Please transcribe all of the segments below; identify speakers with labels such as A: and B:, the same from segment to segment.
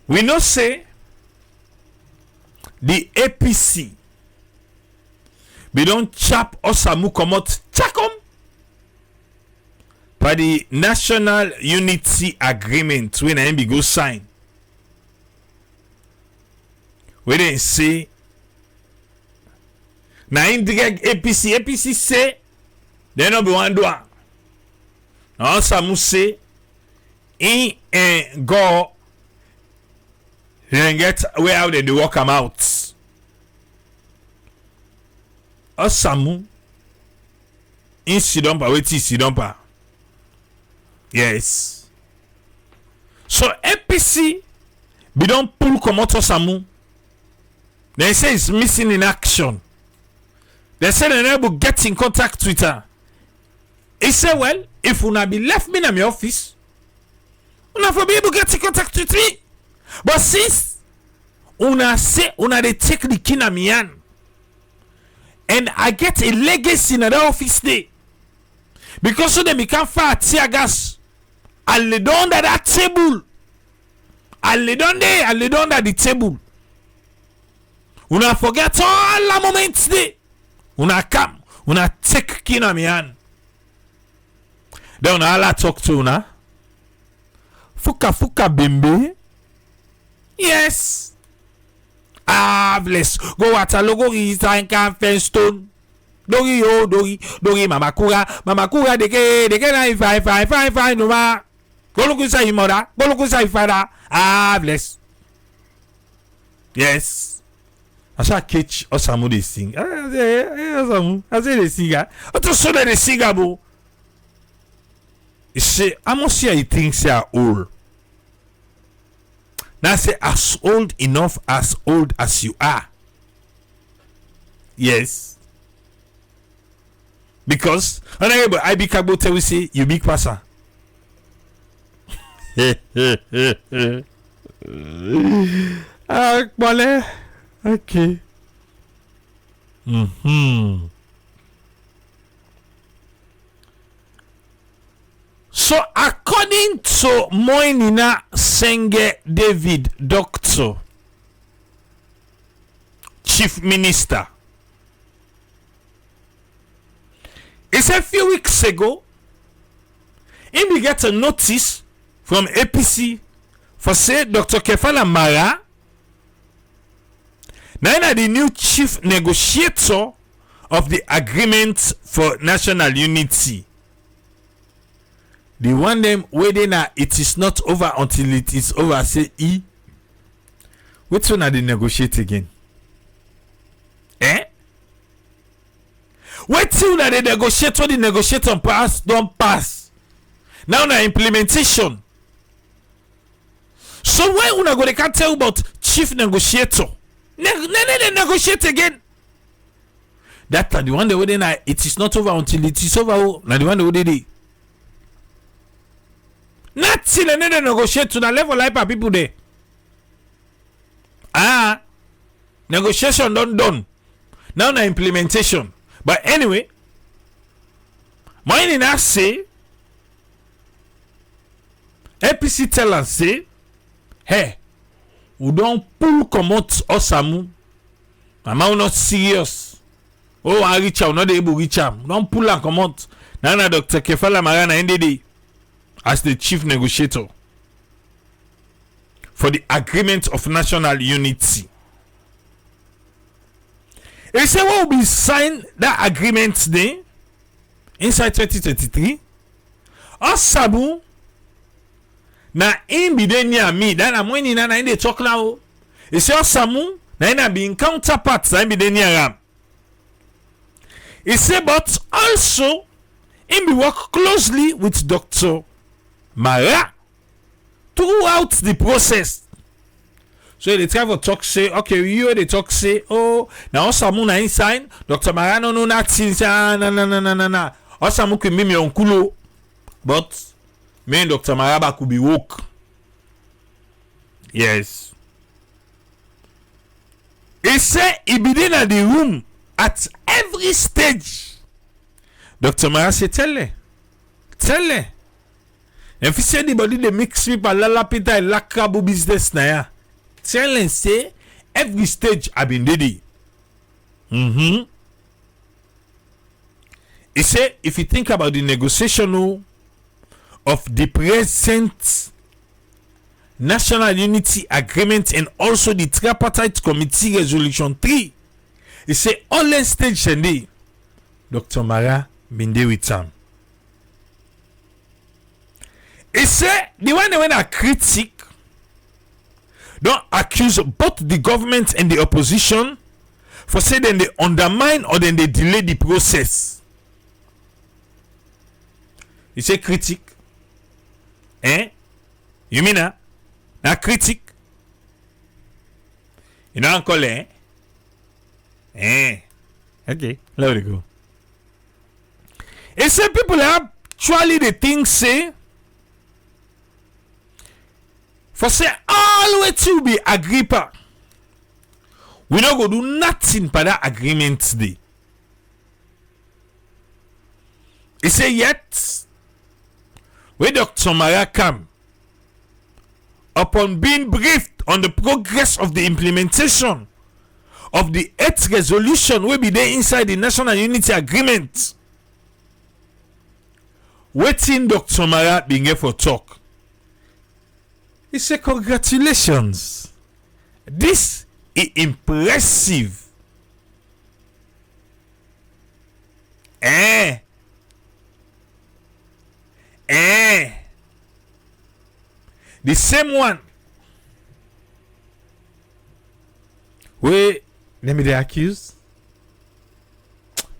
A: We know say the APC we don't chap Osamu komot chakom by the National Unity Agreement when I go sign. We didn't say na indirect APC say they no be one do. Now Osamu say in go then get where out they work them out. Osamu in Sidonpa, wait is Sidonpa. Yes. So APC we don't pull Komoto Osamu. They say it's missing in action. They say they're able to get in contact with her. He said, well, if una be left me in my office, una for be able to get in contact with me. But since una say una they take the key na me hand, and I get a legacy in the office day, because so they become far tear gas, I lay down that table. I lay down there, I lay down at the table. Una forget all the moments there. Una come, una take key na me hand. Then una all talk to una. Fuka bembe. Yes. Bless. Go Waterloo, go Eastern Camping Stone. Dori yo, dori mama kura deke na fine no ma. Go look inside your mother, go look inside your father. Bless. Yes. I shall catch Osamu they sing. Osamu, I say they sing. What so that they sing abo? You say, I must say he thinks they are old. Now say as old enough as old as you are. Yes. Because honorable I be Kabo tell we say you big passer. Bole. Okay. So according to Moinina Senge David Doctor, Chief Minister, it's a few weeks ago, we get a notice from APC for say Dr. Kefala Mara, now the new chief negotiator of the agreement for national unity. The one them waiting it is not over until it is over. Say which one are they negotiate again? Wait till that they negotiate when the negotiation pass don't pass. Now na implementation. So why una go they can't tell about chief negotiator? They negotiate again. That the one they waiting it is not over until it is over. Now the one they waiting. Not till they negotiate to the level like people there. Negotiation done. Now na implementation. But anyway, mine in us say APC tell us say, hey, we don't pull comot Osamu. Mama not serious. Oh, I reach out, not able to reach out. Don't pull and comot. Now Dr. Kefala Marana NDD as the chief negotiator for the agreement of national unity. He said what will be signed that agreement today inside 2023. Osamu na in be there near me. That I'm when in they talk now. He said Osamu na in be in counterparts that be there near him. He said but also in be work closely with Dr. Mara throughout the process. So they try to talk say, okay, you they talk say, oh, now Osamu na inside, Dr. Mara no nothing, na. Osamu could be me uncle, but me and Dr. Maraba could be woke. Yes. He said he be in the room at every stage. Dr. Mara say, tell her. If you say anybody they mix people lala pita lakrabu business na ya. telling say every stage I been ready. He say if you think about the negotiation of the present National Unity Agreement and also the Tripartite Committee Resolution 3, he say all the stage and Dr. Mara been there with him. He say the one when a critic don't accuse both the government and the opposition for say then they undermine or then they delay the process. He say critic. You mean na critic? You know uncle okay, let it go. He say people actually they think say for say all way to be Agrippa, we not go do nothing for that agreement day. He say yet when Dr. Mara come upon being briefed on the progress of the implementation of the 8th resolution will be there inside the National Unity Agreement, waiting Dr. Mara being here for talk. He said congratulations, this is impressive. The same one wait, let me the accuse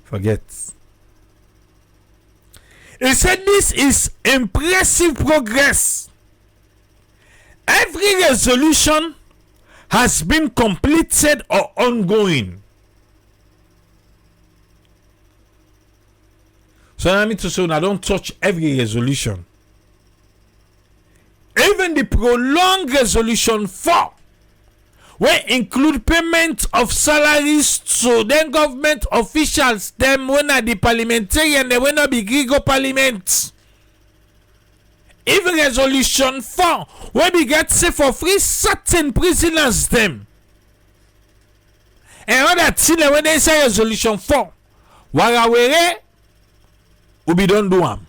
A: forget. He said this is impressive progress. Every resolution has been completed or ongoing. So I mean to say I don't touch every resolution. Even the prolonged resolution 4 will include payment of salaries to then government officials, them when are the parliamentarian, they will not be Grigo parliament. Even resolution 4 will be get say for free certain prisoners them. And all that thing when they say resolution 4, warawere will be done do am.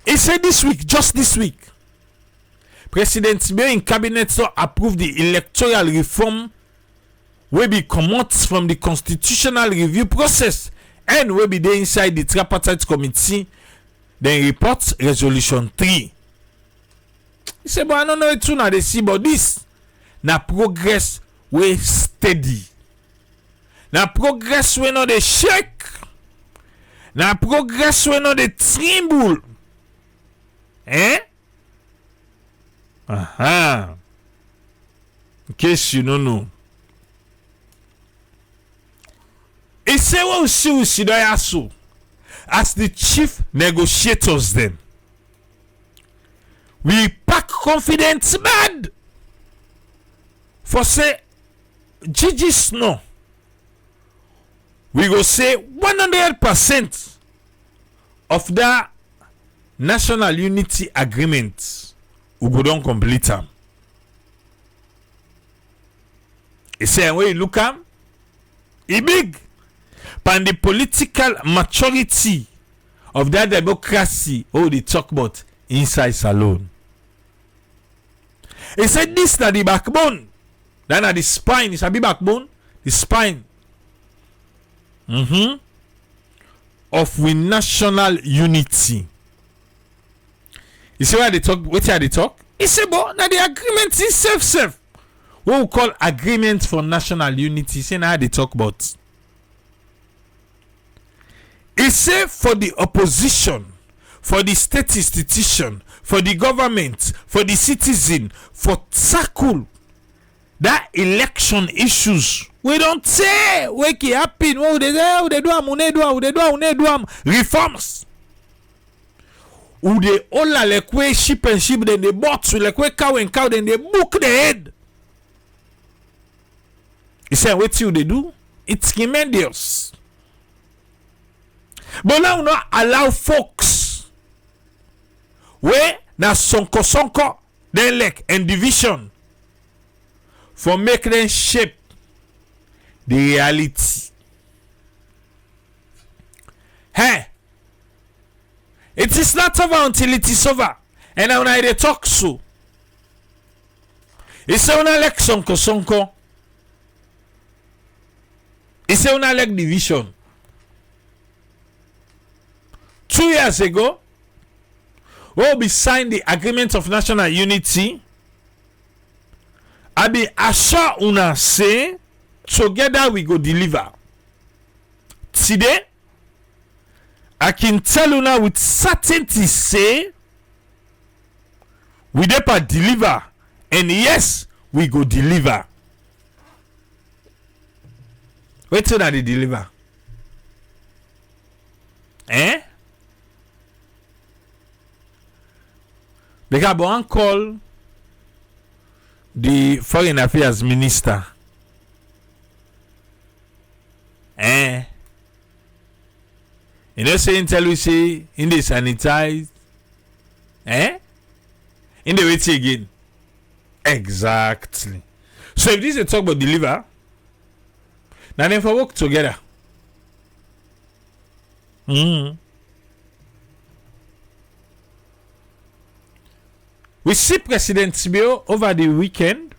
A: He said this week, just this week, President Tibe in cabinet so approved the electoral reform will be come out from the constitutional review process and will be there inside the tripartite committee. Then report resolution 3. He said, but I don't know it too now they see, but this na progress we steady. Na progress we not they shake. Na progress we not they tremble. In case you don't know. He said, well, see so as the chief negotiators then. We pack confidence bad for say Gigi Snow. We go say 100% of that National Unity Agreement we go don complete am. He say when you look am, e big. Pan the political maturity of that democracy, they talk about inside salon. He said this na the backbone, that na the spine. It's a big backbone, the spine of we national unity. You see why they talk? What are they talk? He said, but now the agreement is safe. What we call agreement for national unity. See now they talk about. He said for the opposition, for the state institution, for the government, for the citizen, for tackle that election issues. We don't say what can happen. What they do reforms. Who they all like way sheep and sheep, then they bought to like way cow and cow, then they book the head. He said, what you they do? It's tremendous. But now not allow folks where na sonko then leg and division for make them shape the reality. Hey, it is not over until it is over. And now I dey talk so. It's a una like sonko. It's a una like division. 2 years ago, we signed the agreement of national unity. I be assure una say together we go deliver. Today, I can tell una with certainty say we dey pa deliver, and yes, we go deliver. Wait till they deliver. They got one call the foreign affairs minister. You know, saying tell you say in the sanitize. In the wait again. Exactly. So if this is a talk about deliver, now then for work together. We see President Sibio over the weekend.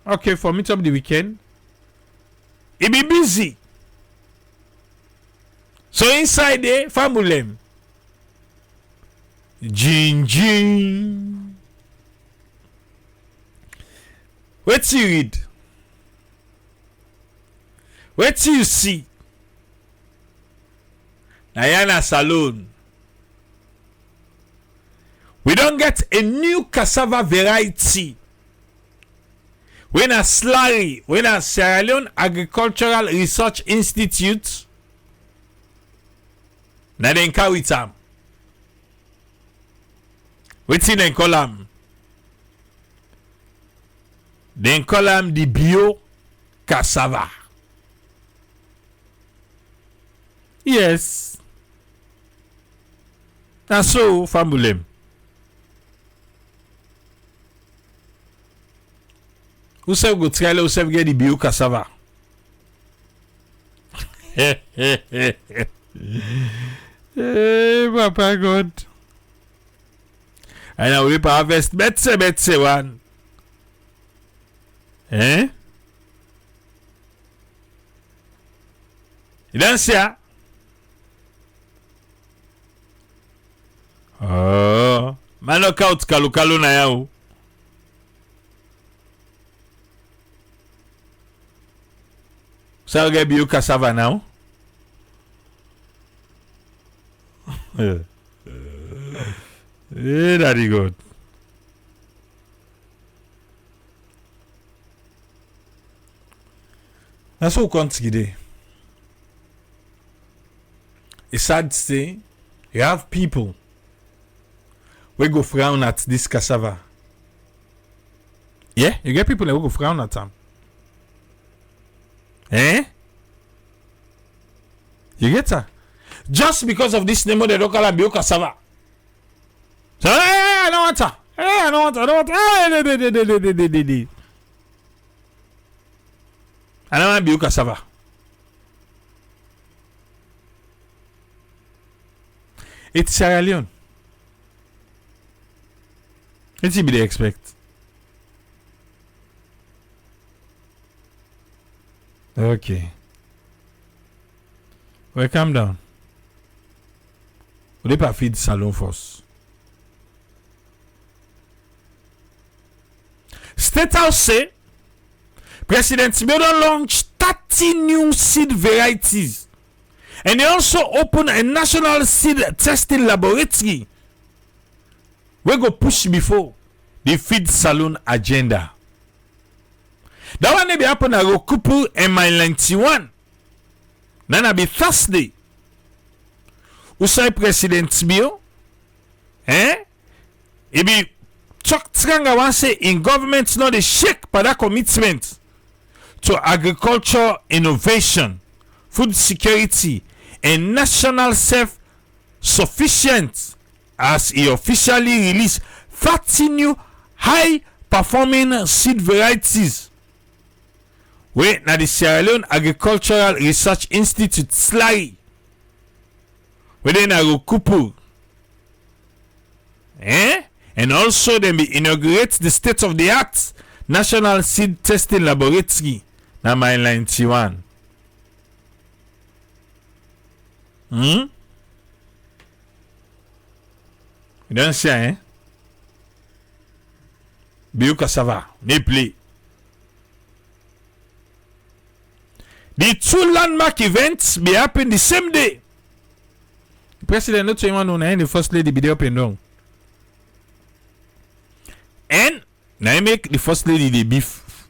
A: Okay, for meet up the weekend. He be busy. So inside there, famulem. Jing. What you read? What you see? Nayana Salon. We don't get a new cassava variety. When a slurry, when a Sierra Leone Agricultural Research Institute, na den carry tam. Wetin dem call am? Dem call am the bio cassava. Yes. Na so famulem. Who say go try who say get the bio cassava? Hey, Papa God. And now we harvest better one. You don't see her? Oh, man, look out, kalu na yao. So I'll get you cassava now. Daddy God. That's what comes today. It's sad to say you have people we go frown at this cassava. Yeah, you get people that will go frown at them. You get her? Just because of this name, they don't call her bio cassava. So, I don't want her. I don't want her. I don't want bio cassava. It's Sierra Leone. Let's see what they expect. Okay. Well, calm down. We pas feed salon force. State House say President Sibio launch 30 new seed varieties. And they also open a national seed testing laboratory. We go push before the feed saloon agenda. That one be happen at Rokupu and Mile 91. Nana be Thursday. Who say President Sibio? He be Chuck Tranga wan say in government not a shake by that commitment to agriculture innovation, food security, and national self-sufficient as he officially released 30 new high performing seed varieties wey na the Sierra Leone Agricultural Research Institute SLAI wey dey na Rokupu. And also dem be inaugurate the state of the art National Seed Testing Laboratory na Mile 91. You don't see, Biou cassava, ne play. The two landmark events be happen the same day. The president not saying one on the first lady be there up and down. And now make the first lady the beef.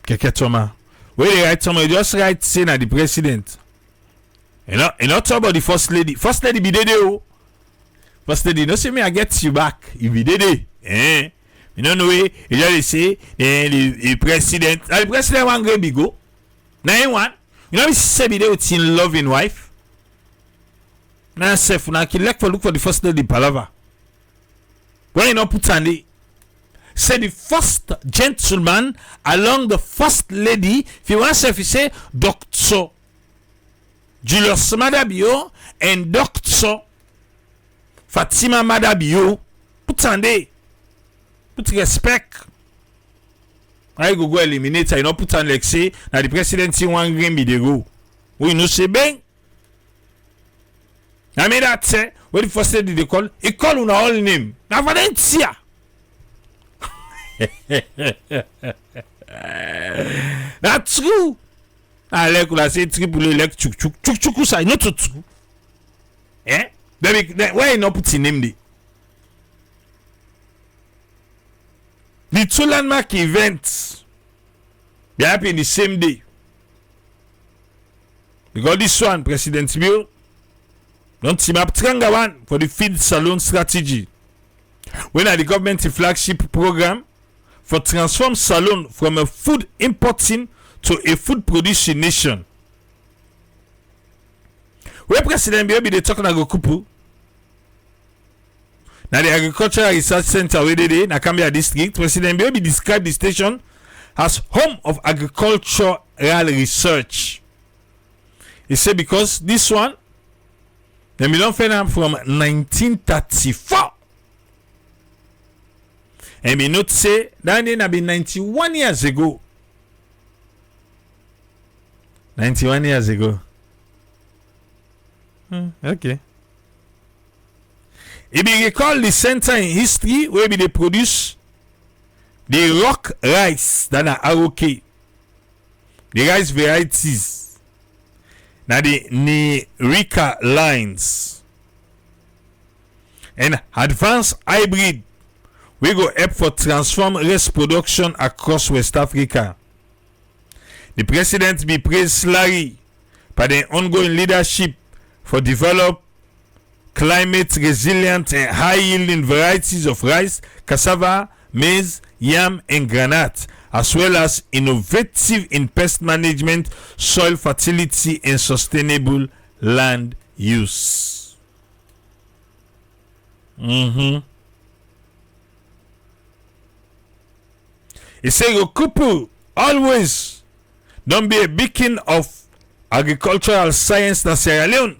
A: Keke Toma. Where they write somewhere, just write saying that the president. You not talk about the first lady. First lady be there. First lady, no say me I get you back. You be there. You don't know way. You just say the president. The president one great big go. Now one. You know me say be there with his loving wife. Now self now kill like for look for the first lady palava. When you not put on the say the first gentleman along the first lady. If you want self, you say Dr. Julius Madabio and Dr. Fatima Madabio. Put on there. Put respect. I go eliminate. I not put on like say now the president in one green be the go. We no say bang. I mean that say what the first lady they call. He call una all name. Now Valencia. That's true. I like when I say triple like chuk say not true. Then why not put in name there? The two landmark events they happen the same day. Because this one, President Bill, don't team up Jagaban for the feed salon strategy. When the government flagship program for transform Salone from a food importing to a food producing nation. Where President Bill be the talking about Kupu. Now the Agricultural Research Center where they na Kambia district, President Bill be described the station as home of agricultural research. He said because this one, they be don't find from 1934. And me not say that day na be 91 years ago. 91 years ago. Okay. It be recalled the center in history where they produce the rock rice that are ROK. The rice varieties. Now the Nerica lines. And advanced hybrid we go help for transform rice production across West Africa. The president be praised Larry for the ongoing leadership for develop climate resilient and high yielding varieties of rice, cassava, maize, yam and granite, as well as innovative in pest management, soil fertility and sustainable land use. He say your couple always don't be a beacon of agricultural science in Sierra Leone.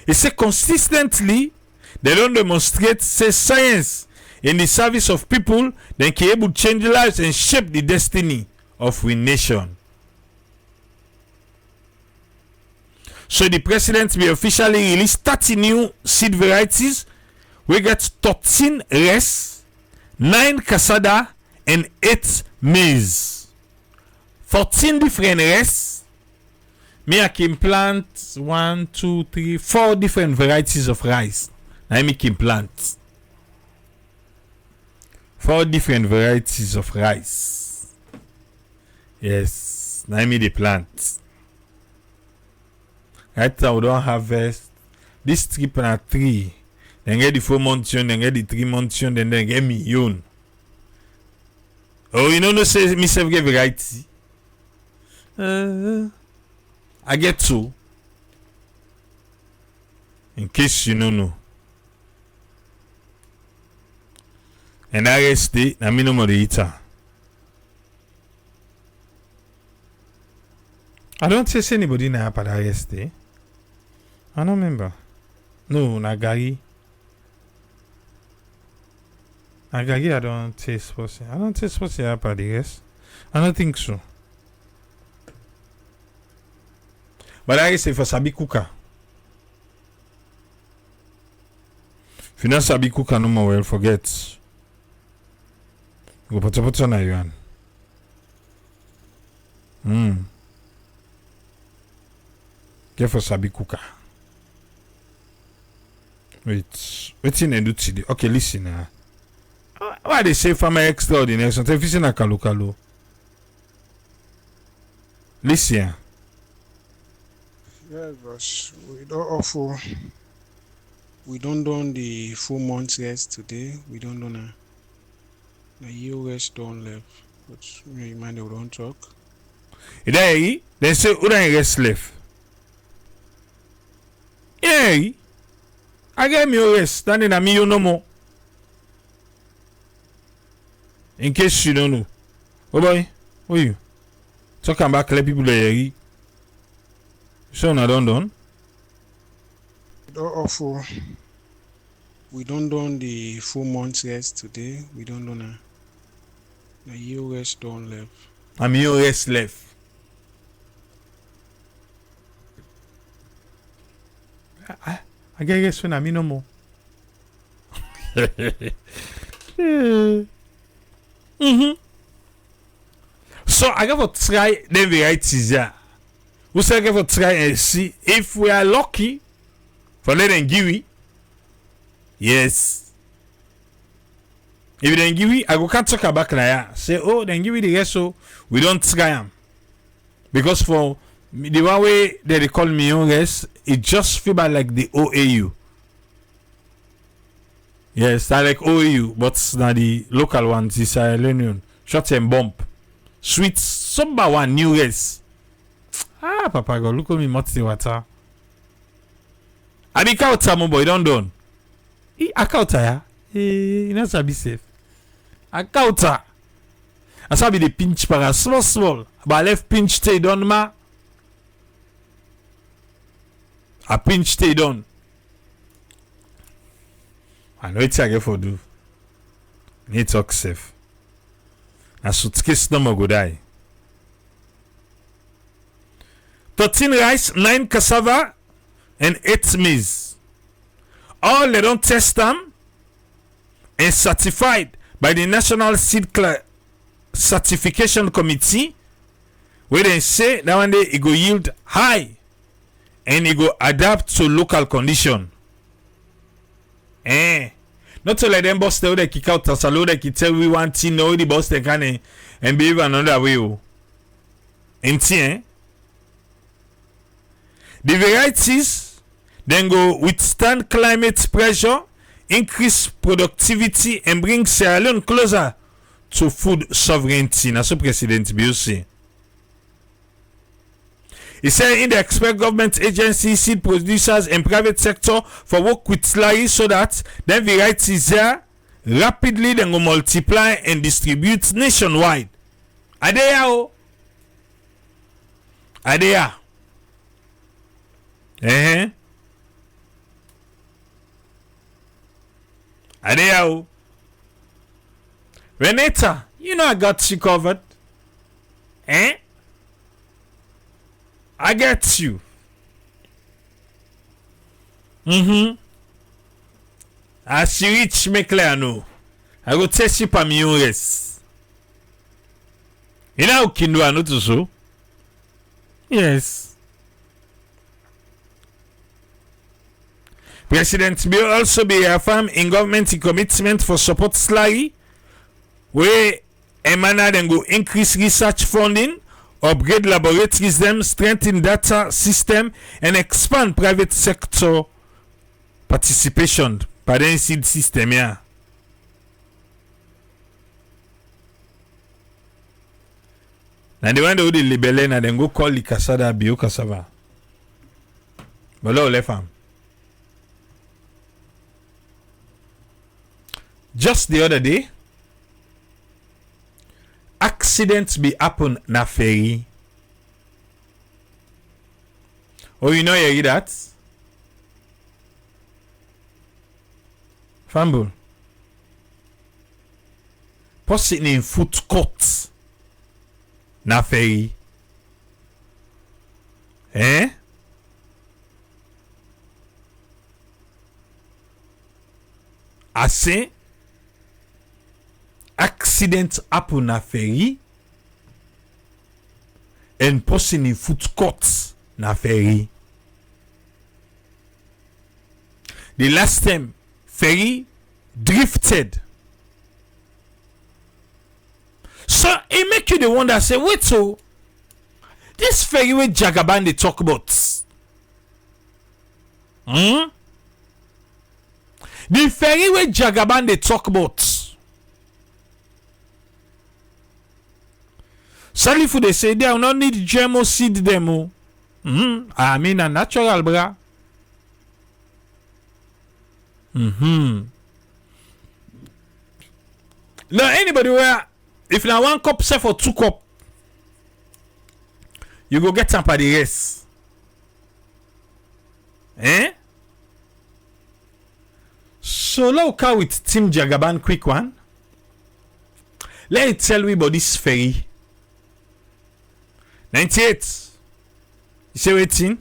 A: He say consistently they don't demonstrate say science in the service of people, then can able to change lives and shape the destiny of we nation. So the president will officially release 30 new seed varieties. We get 13 rice, 9 cassava, and 8 maize. 14 different rice. Me I can plant 1, 2, 3, 4 different varieties of rice. I can plant 4 different varieties of rice. Yes, now me the plant. Right now we don't harvest this 3.3. Then get the 4 months, then get the 3 months, then get me own. Oh, you know, no say me self get variety. I get 2. In case you don't know. And arrest na minimum de ita. I don't see anybody na pa arrest. I don't remember. No, na Gary. Na Gary I don't taste person. I don't taste person pa arrest. I don't think so. But I say for Sabi Kuka. If you not Sabi Kuka no more, well, forget. Go put on a yuan. Get for Sabi Kuka. Waiting and do today. Okay, listen. Why they say farmer extraordinary? So if you na kalu. Listen.
B: Yeah, boss. We don't offer. We don't done the full months rest today. We don't done a US don't left. But you mind we don't talk.
A: They say who don't rest left. Yeah, I get me rest. Standing at me you no more. In case you don't know. Oh boy, who you? Talking about let people there. So na done.
B: We don't offer. We don't done the full months rest today. We don't done a US don't left.
A: I'm US left. I guess when I'm no more. So I got to try them varieties here. We say I got to try and see if we are lucky for letting Giwi. Yes. If then Giwi, I go can't talk about like say, oh, then Giwi the rest so we don't try them. Because for the one way that they call me young rest, it just feel bad like the OAU. Yes, I like OAU, but now the local ones is Leone. Short and bump. Sweet somber one new rest. Ah, Papa God, look at me multi water. I be kauta mo boy, don't done. I kauta ya. You know be safe. I kauta. I saw be the pinch para small. But I left pinch stay done ma. I pinch stay done. I know it's a get for do. Need talk safe. A suitcase no more go die. 13 rice, 9 cassava, and 8 maize. All they don't test them and certified by the National Seed Certification Committee, where they say that one day it go yield high and it go adapt to local condition. Not to let them boss tell they kick out as a load they tell we want to know the boss they can and behave another way. The varieties then go withstand climate pressure, increase productivity, and bring Sierra Leone closer to food sovereignty. That's what President Biossi. He said in the expect government agencies, seed producers, and private sector for work with slurry so that then varieties there rapidly then go multiply and distribute nationwide. Adea. Adeo. Renata, you know I got you covered. I get you. As you reach me clear no. I go test you for me US. You know can do I to so? Yes. President Bill also be affirmed in government commitment for support slurry, where Emana then go increase research funding, upgrade laboratories them, strengthen data system, and expand private sector participation by the seed system here. Now the one that would label and then go call the cassava bio cassava. But no left arm. Just the other day, accident be happen na ferry. Oh, you know you hear that? Fumble. Person in foot court na ferry. Eh? I say accident happen na ferry and person in foot court na ferry. The last time ferry drifted. So it make you the one that say, wait, so this ferry with Jagaban they talk about. The ferry with Jagaban they talk about. Sadly for they say they will not need GMO seed demo. I mean a natural bra. Now anybody where if now 1 cup say for 2 cup, you go get some for the rest. Eh? So look with Team Jagaban quick one. Let me tell you about this ferry. 98. You say waiting?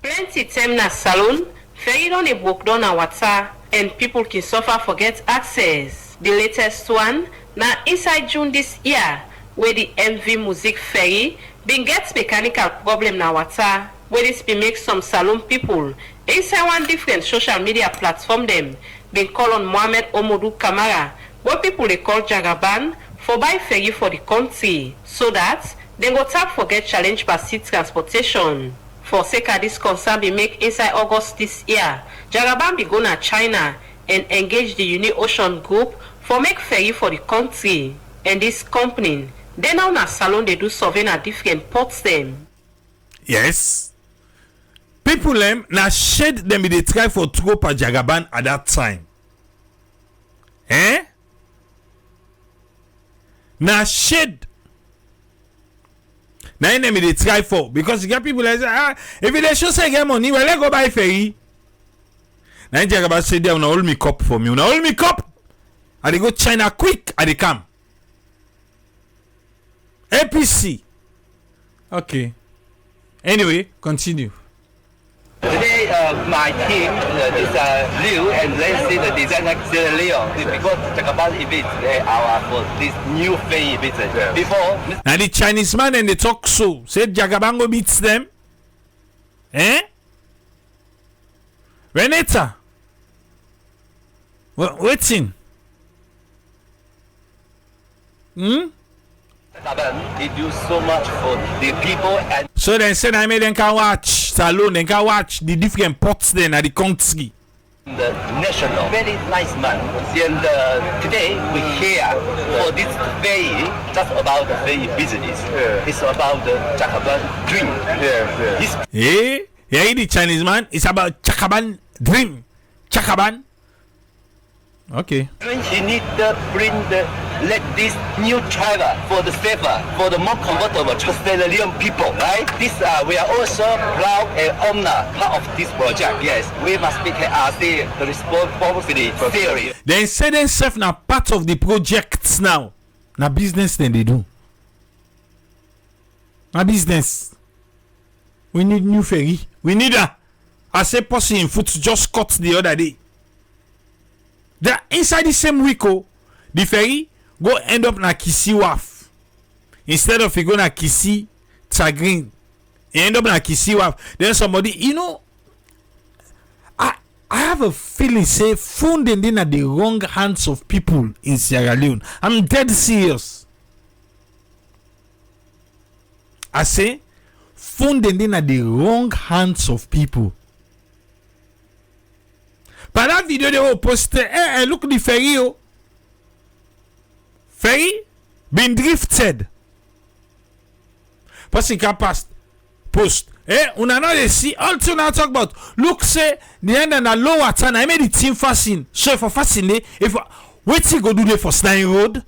C: Plenty time na saloon, ferry don dey broke down na water and people can suffer for get access. The latest one na inside June this year where the MV Music Ferry been get mechanical problem na water where this be make some saloon people inside one different social media platform them been call on Mohammed Omodu Kamara where people they call Jagaban for buy ferry for the country so that they go tap for get challenge by sea transportation. For sake of this concern be make inside August this year, Jagaban be go na China and engage the Uni Ocean Group for make ferry for the country. And this company, they now na salon they do survey na different ports them.
A: Yes. People them na shed them they try for throw per Jagaban at that time. Eh? Na shed. Now enemy they try for because you get people like say, if they show say get money, well let go buy ferry. Now Jagaban say they will hold me cup for me. Una hold me cup. I they go China quick. I they come. APC. Okay. Anyway, continue.
D: Today, my team is Liu, and let's see the designer Leone. Because Jagaban event, they are for this new ferry event. Before,
A: Now the Chinese man and they talk so said Jagaban go beats them. Eh? Renata. Waiting.
D: Jagaban, they do so much for the people and
A: So then said I made them can watch salon, they can watch the different ports then at the country.
D: the national. Very nice man. And today we here for this ferry, just about the ferry business. It's about the Jagaban dream. This
A: Eh? Yeah, the Chinese man. It's about Jagaban dream. Jagaban. Okay.
D: he need to bring the let this new driver for the safer, for the more comfortable to the Leone people, right? This we are also proud and honor part of this project. Yes, we must be the responsibility theory.
A: They say themselves now part of the projects now. Now business then they do. Now business. We need new ferry. We need a. I say person in foot just cut the other day. They inside the same week, the ferry go end up na Kisi Wharf. Instead of it go na Kisi Tagrin, it end up na Kisi Wharf. Then somebody, you know, I have a feeling say phone then at the wrong hands of people in Sierra Leone. I'm dead serious. I say phone then at the wrong hands of people. But that video they will post, hey, look the ferry, oh. Ferry been drifted. Person can pass post. Una know they see all to now talk about. Look, say the end and the low water. I made the team fasten. So if I fasten, if wait till go do the for Stein Road.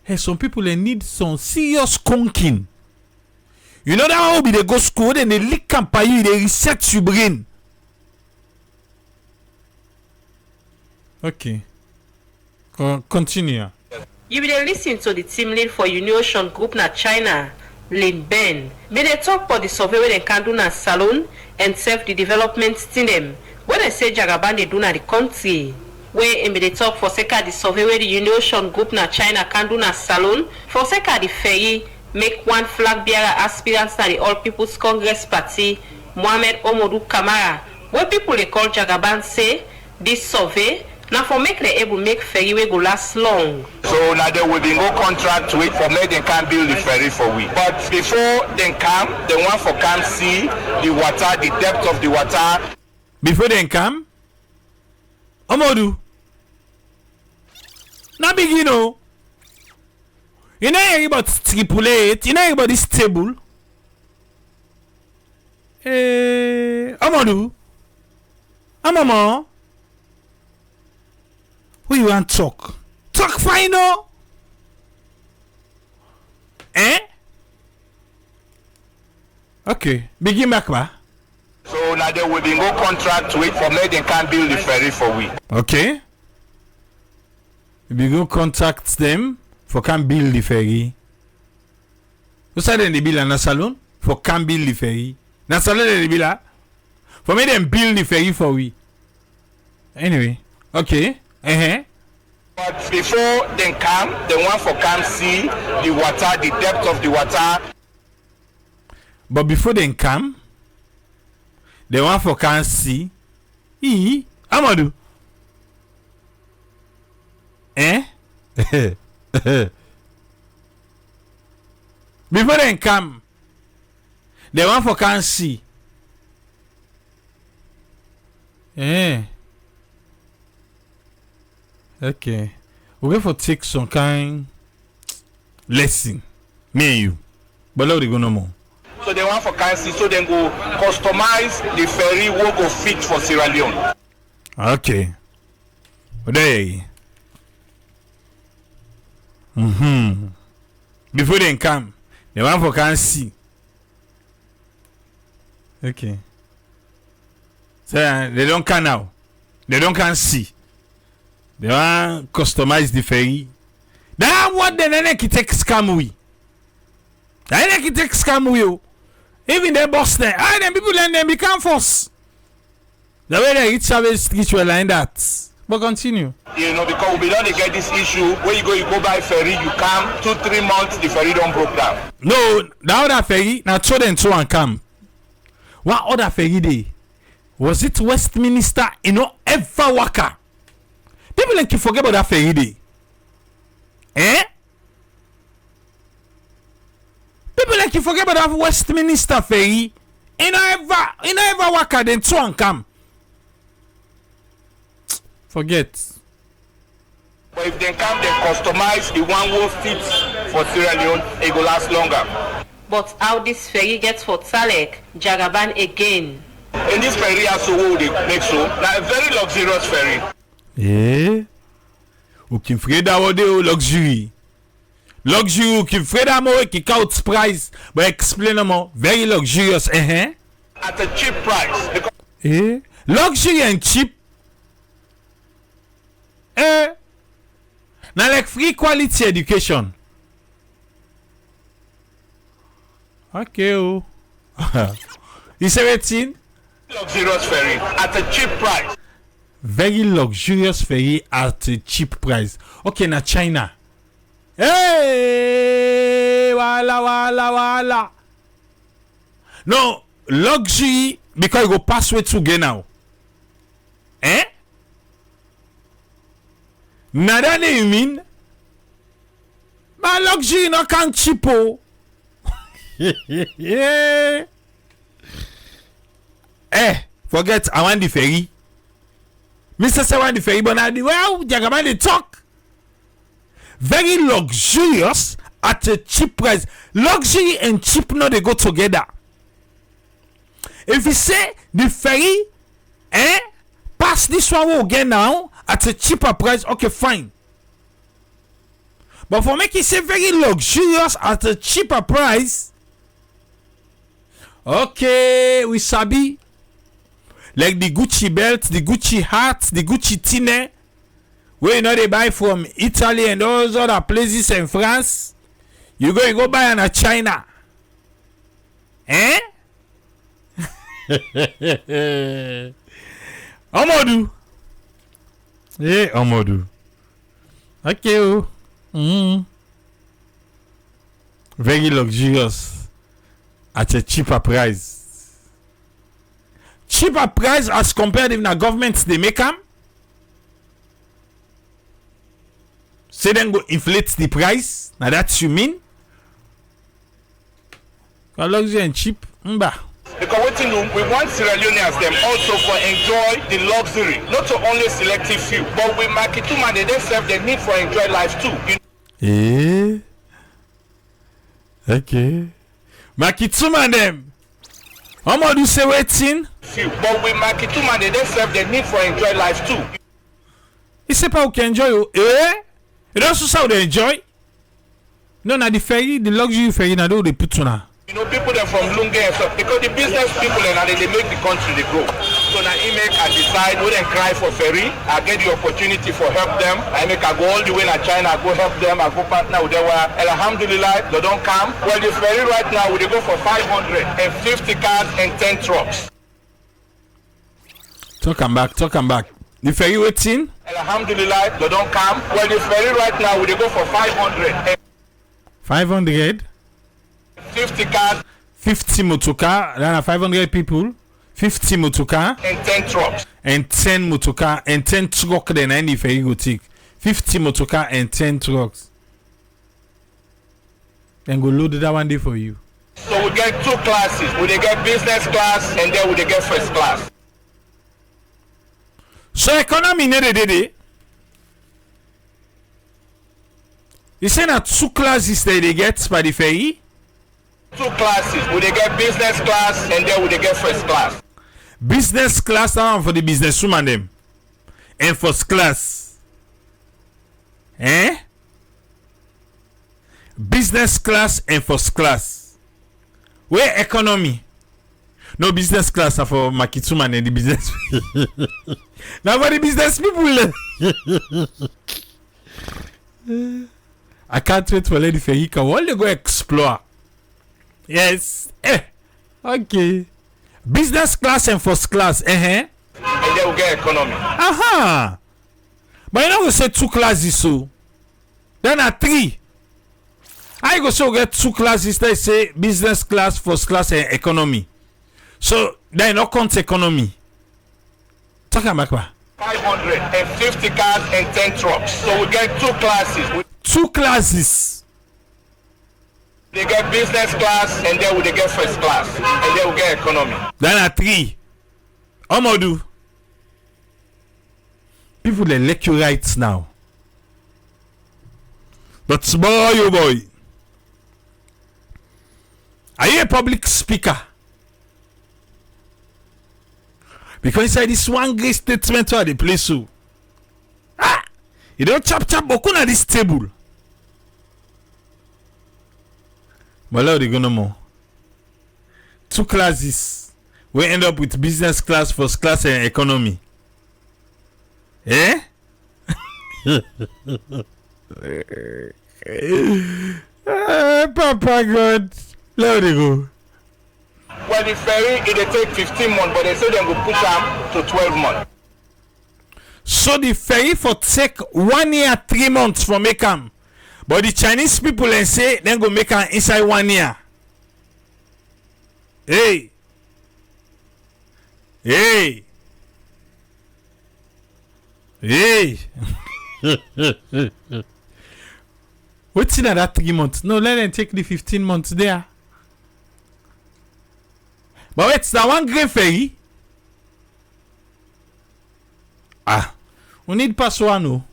A: Hey, some people they need some serious conking. You know that how be they go school, then they lick and pay you, they reset your brain. Okay. Continue.
C: You will listen to the team lead for Union Group na China, Lin Ben. May they talk about the survey where they can do na salon and serve the development team. When they say Jagaban they do na the country. Where may they talk for seka the survey where the Union Group na China can do na salon. For seka the ferry make one flag bearer aspirants na the All People's Congress Party, Mohamed Omodu Kamara. Where people they call Jagaban say this survey now for make the able make ferry we go last long.
E: So now there will be no contract to it for make they can build the ferry for we. But before they come, they want for come see the water, the depth of the water.
A: Before they come, Omodu. Now begin you know everybody stipulate, you know everybody stable. Omodu. Amama. Who you want talk? Talk final. Okay. Begin back ba.
E: So now there will be no contract to it for make they can build the ferry for we.
A: Okay. We go contact them for can build the ferry. You said they build a salon for can build the ferry. Na salon they build for make them build the ferry for we. Anyway, okay.
E: But before they come, they want for come see the water, the depth of the water.
A: But before they come, they want for can see. Amadou. Before they come, they want for can see. Okay. We're going to take some kind lesson. Me and you. But now they go no more.
E: So they want for currency, so they go customize the ferry will go fit for Sierra Leone.
A: Okay. There. Before they come, they want for currency. Okay. So they don't come now. They don't can see. They want customize the ferry. That what the nene ki take scam we. That nene ki take scam we. Even the boss there. Them people then they become force. The way they reach a street well like that. But continue.
E: You know, because we don't get this issue where you go buy ferry, you come 2-3 months, the ferry don't broke down.
A: No, the other ferry, now so then so and come. What other ferry day? Was it Westminster? You know, ever waka? People like you forget about that ferry day. People like you forget about that Westminster ferry. You know ever waka then so and come. Forget.
E: But if they come, they customize the one who fits for Sierra Leone, it will last longer.
C: But how this ferry gets for Talek, Jagaban again?
E: In this ferry also they make so. Now a very luxurious ferry.
A: Ou ki fre da wode ou luxury. Luxury ou ki fre da mo ki count price. But explain mo. Very luxurious.
E: At a cheap price. Because
A: Luxury and cheap. Now like free quality education. Okay. You say wetin?
E: luxurious ferry at a cheap price.
A: Very luxurious ferry at a cheap price. Okay, na China. Hey, wala. No, luxury because you go pass way to get now. Now that you mean? But luxury no can cheap oh. Yeah. Forget I want the ferry. Mr. Say want the ferry, but now well, Jagaban they talk. Very luxurious at a cheap price. Luxury and cheap no they go together. If you say the ferry, pass this one will get now at a cheaper price, okay, fine. But for making it very luxurious at a cheaper price, okay, we sabi. Like the Gucci belt, the Gucci hat, the Gucci tine, where you know they buy from Italy and those other places in France. You go buy in China. Eh? Amadou. Yeah, Amadou. Okay. Very luxurious at a cheaper price. Cheaper price as compared with the governments they make them. Say then go inflate the price. Now that's you mean? Luxury and cheap.
E: Because we want Sierra Leoneans them also for enjoy the luxury, not to only selective few, but with Makituma they themselves they need for enjoy life too.
A: Okay. Makituma them. How much do you say waiting?
E: Few, but with Makituma they themselves they need for enjoy life too.
A: You say how can enjoy you? You don't see how they enjoy? No, na the ferry, the luxury ferry, na do they put on.
E: You know, people that from Lunge and stuff, because the business people and they make the country they grow. So now I make I decide, we then cry for ferry. I get the opportunity for help them. I make I go all the way to China, I go help them, I go partner with them. And alhamdulillah, they don't come. Well, the ferry right now, we go for 550 cars and 10 trucks.
A: Talk them back. The ferry waiting?
E: Alhamdulillah, they don't come. Well, the ferry right now, we go for 500.
A: 500?
E: 50 cars.
A: 50 motocar, then 500 people. 50 motocar.
E: And 10 trucks.
A: And 10 motocar and 10 trucks, then any ferry go take. 50 motocar and 10 trucks. Then go load that one day for you.
E: So we get two classes. We get business class and then we get first class.
A: So economy never did. You say that two classes that they get by the ferry?
E: Two classes. We get business class and then we get first class.
A: Business class down for the businesswoman them. And first class. Business class and first class. Where economy? No business class are for Makitsuman and the business. Now for the business people. I can't wait for Lady Ferrika. All they go explore. Yes. Okay. Business class and first class.
E: And then we get economy.
A: But you know we say two classes so. Then at three. I go so get two classes. They say business class, first class, and economy. So they no count economy. Talk about what?
E: 550 cars and 10 trucks. So we get two classes.
A: Two classes.
E: They get business class and then we get first class. And then we get economy.
A: Then at three. Omodu. People they let you right now. But boy, oh boy. Are you a public speaker? Because inside this one great statement to the place so. You don't chop boku na this table. But now they gonna more. Two classes. We end up with business class, first class, and economy. Papa God. Let they go.
E: Well, the ferry, it take 15 months, but they say they will push them to 12 months.
A: So the ferry for take 1 year, 3 months for make them. But the Chinese people they say they go make them inside 1 year. Hey. What's in that 3 months? No, let them take the 15 months there. But wait, that one great ferry? We need pass one, no?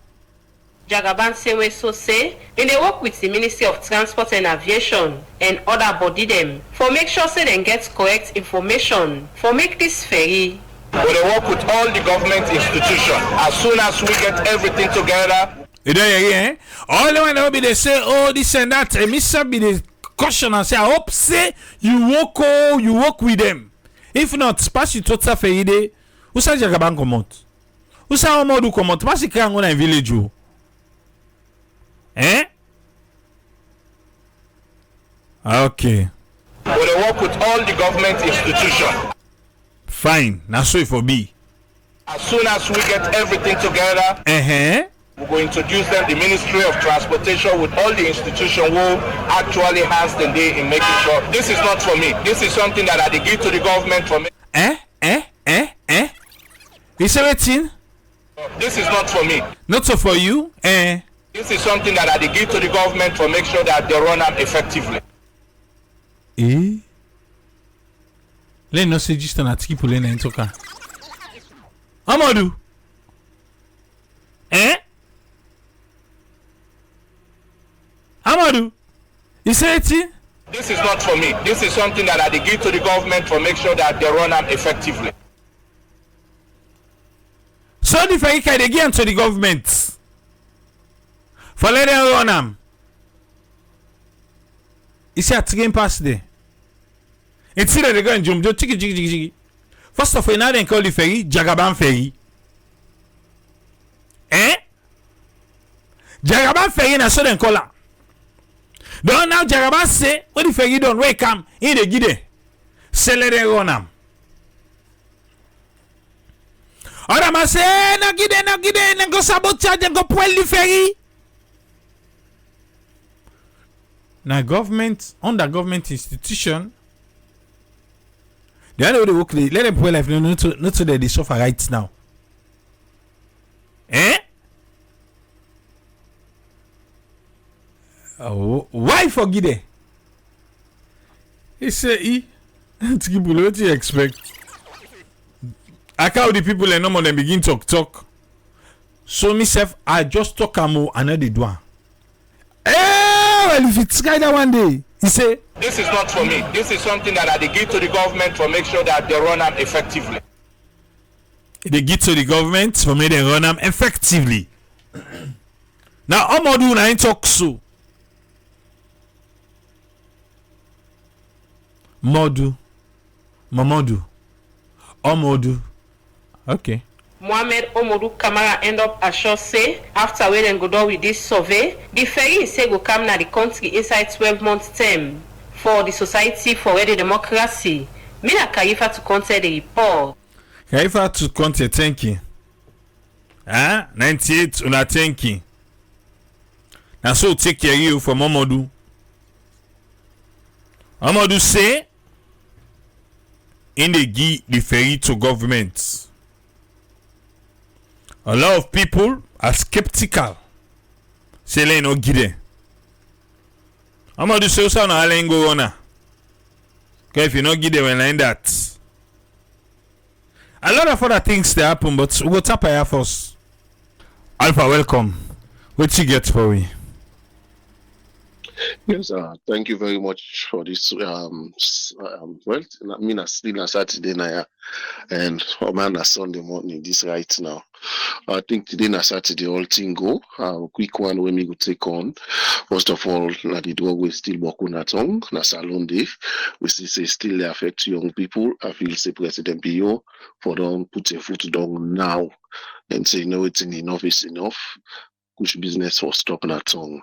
C: Jagaban Sewe say in they work with the Ministry of Transport and Aviation and other body them for make sure say they get correct information for make this ferry.
E: We work with all the government institutions. As soon as we get everything together.
A: You don't hear, eh? All the one that will be they say, oh, this and that. And Mr. be the caution and say, I hope say you walk with them. If not, pass you total Ferry. Who say Jagaban come out? Who say Omodu come out? Pass you can't go in village. Eh? Okay.
E: We will work with all the government institutions.
A: Fine. Now so it for be.
E: As soon as we get everything together, we will introduce them the Ministry of Transportation with all the institutions who actually has the day in making sure. This is not for me. This is something that I give to the government for me.
A: You say what?
E: This is not for me.
A: Not so for you?
E: This is something that I give to the government to make sure that they run them effectively.
A: Let no say just an article pour les toka. Amadou. Amadou. You say it?
E: This is not for me. This is something that I give to the government to make sure that they run them effectively.
A: So the Ferry they give to the government for let them run them. You see a train pass there. It's either they go and jump. Jiggy. First of all, now they call the ferry Jagaban Ferry. Jagaban Ferry na so then call her. Don't now Jagaban say when the ferry don't wake come in the gide. Say let them run them. Other man say no gide, go sabotage and go pull the ferry. Now government, under government institution, they know they work. Let them put life. Not so that they suffer right now. Why forget it? He say, what do you expect? I count the people and no more than begin talk. So myself, I just talk and another do. Well, if it's guy that one day, he say,
E: this is not for me. This is something that I give to the government to make sure that they run them effectively.
A: They give to the government for me they run them effectively. Now, Amadou na talk so. Mamadou. Okay.
C: Mohamed Omodu Kamara end up assure say after we then go down with this survey, the ferry say go come na the country inside 12 months term for the Society for the Democracy. Mina Kaifa to counter the report.
A: Kaifa to counter, thank you. 98 una thank you. Now so take care of you from Amadou. Amadou say in the give the ferry to government. A lot of people are skeptical. Say they no give them. Amadou say so na alen go on. Because if you not give them like that, a lot of other things they happen, but we go tap here first. Alpha, welcome. What you get for me?
F: Yes, thank you very much for this. Well, I mean, I still on Saturday night and man, Sunday morning. This right now. I think today na Saturday all thing go. Quick one when we go take on. First of all, na the drug we still working at tongue. Na salon day. We see say still they affect young people. I feel say President Bio for them put a foot down now and say no, it's enough is enough. Push business for stop na tongue.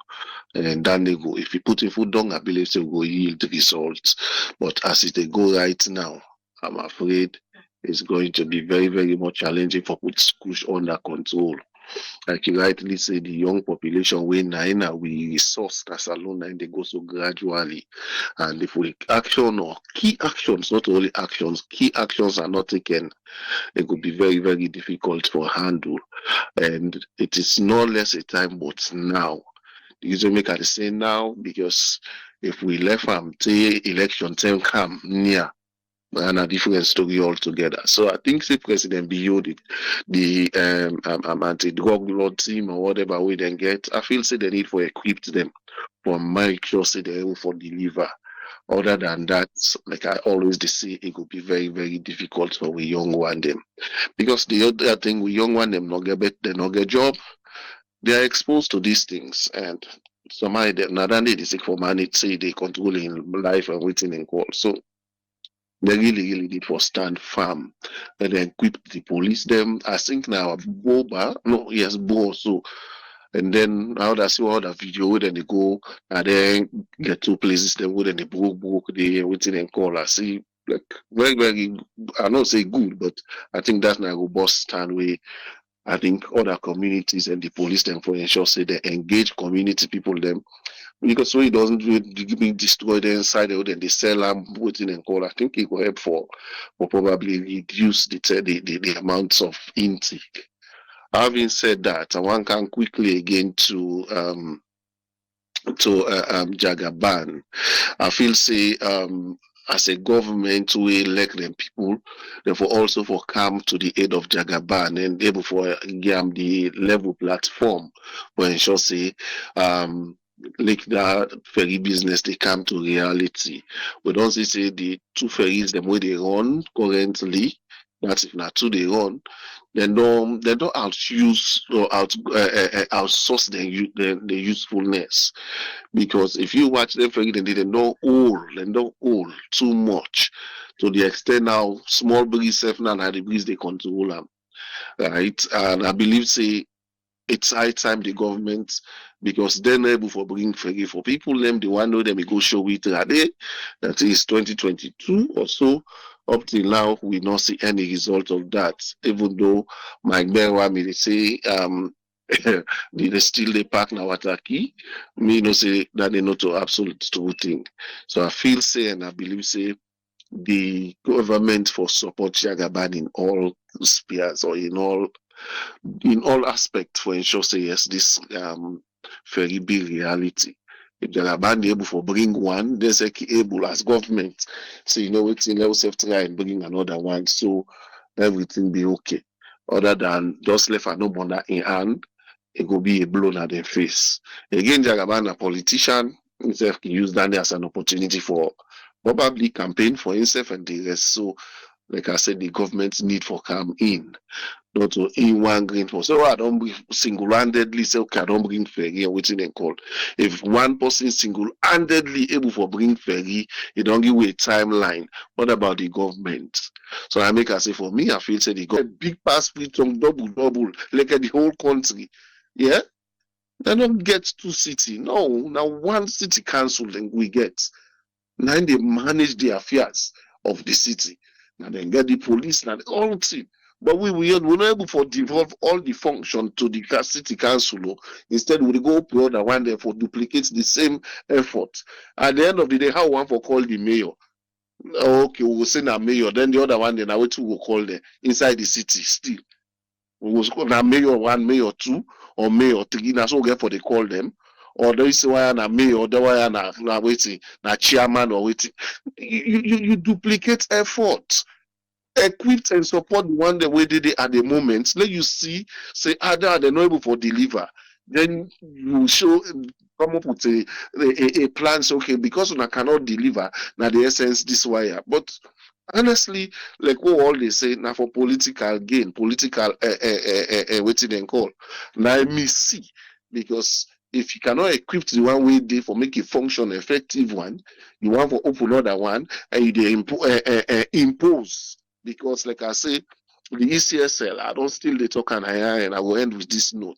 F: And then they go. If you put a foot down, I believe they will yield results. But as it they go right now, I'm afraid it's going to be very, very much challenging for put push under control. Like you rightly say, the young population we resource that's alone and they go so gradually. And if we action or key actions, not only actions, key actions are not taken, it could be very, very difficult for handle. And it is no less a time but now. The reason make I say now because if we left till election time come near, and a different story altogether. So I think say President Bio the anti-drug law team or whatever we then get, I feel say they need for equip them for make sure say they're able for deliver. Other than that, like I always say, it could be very, very difficult for we young one them. Because the other thing we young one them not get job. they are exposed to these things, and somebody that not only they seek for money, say they controlling life and waiting in call. So they really need for stand firm and then equip the police them. I think now Boba, no, yes, Bo. So and then now that's see all the video where then they go and then get two places then where then they broke the waiting and call. I see like very I don't say good, but I think that's now robust stand way. I think other communities and the police them for ensure say they engage community people them because so it doesn't really destroy the inside then they sell them waiting and call. I think it will help for probably reduce the amounts of intake. Having said that, one can quickly again to Jagaban. I feel say as a government we elect them people, therefore also for come to the aid of Jagaban and able for give the level platform for ensure say like that ferry business they come to reality. We don't say the two ferries them way they run currently. That's if not two they run. They don't outuse or outsource the usefulness because if you watch them ferry, they don't hold too much to the extent now small breeze self now the breeze they control them, right? And I believe say it's high time the government because they're not able for bring ferry for people them they want know them we go show it today that is 2022 or so. Up till now, we not see any result of that. Even though Mike Berwa may say they still they park now Wataki, me no say that they not to absolute true thing. So I feel say and I believe say the government for support Jagaban in all spheres or in all aspects for ensure say yes this ferry be reality. If they are band able for bring one, they say able as government. So you know it's in let's try and bring another one so everything be okay. Other than just left and no money in hand, it will be a blow at their face. Again, Jagaban a politician, himself can use that as an opportunity for probably campaign for himself and the rest. So like I said, the government need for come in. Not to in one green for so I don't bring single-handedly say okay I don't bring ferry or waiting and call. If one person single-handedly able for bring ferry, it don't give a timeline. What about the government? So I make I say for me, I feel say the government big pass free some double like at the whole country. Yeah, they don't get two city. No, now one city council then we get. Now they manage the affairs of the city. Now they get the police and all thing. But we're not able to devolve all the function to the city council. Instead, we go up the other one there for duplicate the same effort. At the end of the day, how one for call the mayor? Okay, we will send a mayor. Then the other one, then I will call them inside the city still. We will call a mayor one, mayor two, or mayor three. That's what we get for they call them. Or there is why na mayor, there why na waiting, na chairman or waiting. You duplicate effort. Equipped and support the one the way they did at the moment. Let you see, say either they're not able for deliver. Then you show come up with a plan. So okay, because I cannot deliver, now the essence this wire. But honestly, like what all they say now for political gain, political waiting then call. Now me see because if you cannot equip the one way day for make it function effective one, you want to open another one and you impose. Because, like I say, the ECSL, I don't still they talk and I will end with this note.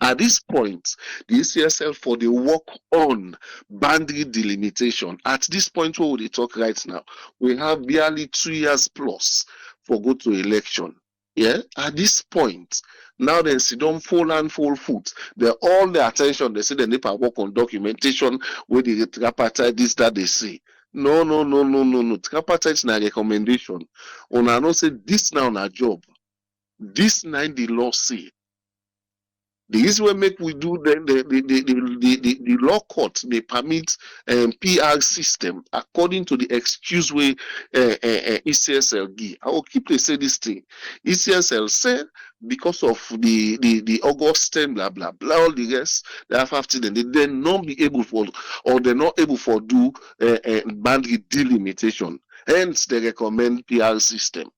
F: At this point, the ECSL for the work on boundary delimitation. At this point where we talk right now, we have barely 2 years plus for go to election. Yeah, at this point, now they sit down full and full foot. They all the attention. They say they need to work on documentation with the tripartite this that they say. No. Tripartite na recommendation. Una know say this now na job. This now the law say. The easy way make we do then the law court may permit PR system according to the excuse way ECSL give. I will keep to say this thing. ECSL said because of the August 10 blah blah blah all the rest they have after them they not be able for or they're not able for do boundary delimitation. Hence they recommend PR system.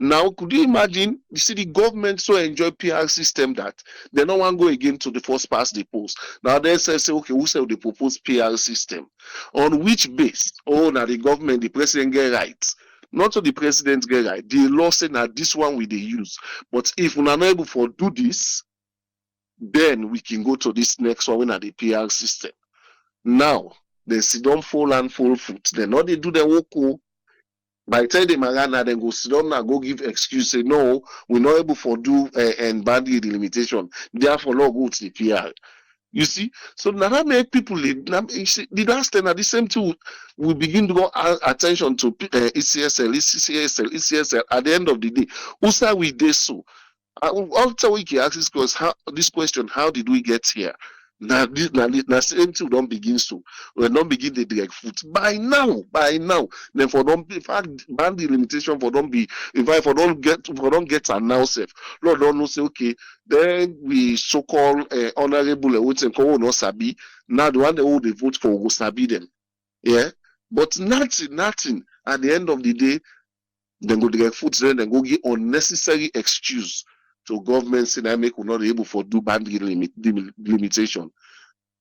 F: Now, could you imagine? You see, the government so enjoy PR system that they don't want to go again to the first past the post. Now they say, okay, who say they propose PR system? On which base? Oh, now the government, the president get rights. Not so the president get right. The law say now this one we they use. But if we're not able to do this, then we can go to this next one when at the PR system. Now, they sit down full and full foot. They know they do the work. By the time they marana, then go sit down and go give excuse, say no, we're not able to do and boundary delimitation. Therefore, no go to the PR. You see, so now that make people the last time at the same time we begin to go attention to ECSL. At the end of the day, who say we did so? After we can ask this question, how did we get here? Now same thing don't begin so. We don't begin the direct foot. By now, then for don't in fact ban the limitation for don't be if I for don't get announced. Lord don't know say okay, then we so called honorable and no sabi. Now the one they hold the vote for will sabi them. Yeah. But nothing at the end of the day, then go direct foot, then go give unnecessary excuse to government saying I make will not able for do boundary limitation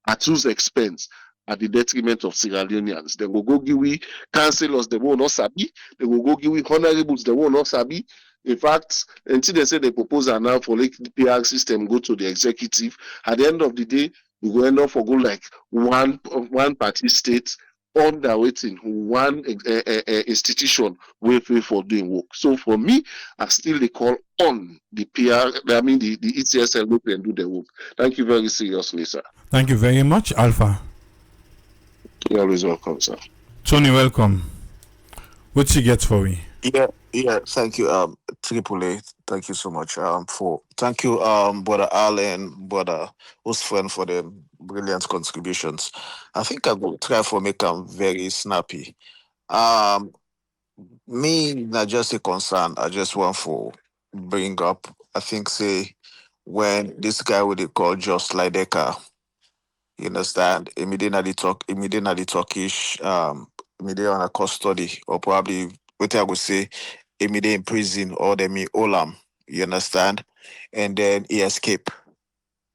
F: at whose expense at the detriment of Sierra Leoneans. They will go give we councillors, they will not sabi, they will go give we honorables, they will not sabi. In fact, until they say the proposal now for like the PR system go to the executive, at the end of the day, we will end up for go like one party state under waiting one institution will pay for doing work. So for me, I still they call on the PR, I mean the ECSL group and do the work. Thank you very seriously, sir.
A: Thank you very much, Alpha.
F: You're always welcome, sir.
A: Tony, welcome. What you get for me?
G: Yeah, thank you, Triple A. Thank you so much. Thank you, Brother Allen, Brother Osfren for the brilliant contributions. I think I will try for make them very snappy. Me, not just a concern. I just want to bring up. I think say when this guy with the call Just Lideka, you understand? Immediately Turkish, immediately on a custody, or probably what I would say, immediately in prison, or they me Olam, you understand? And then he escape.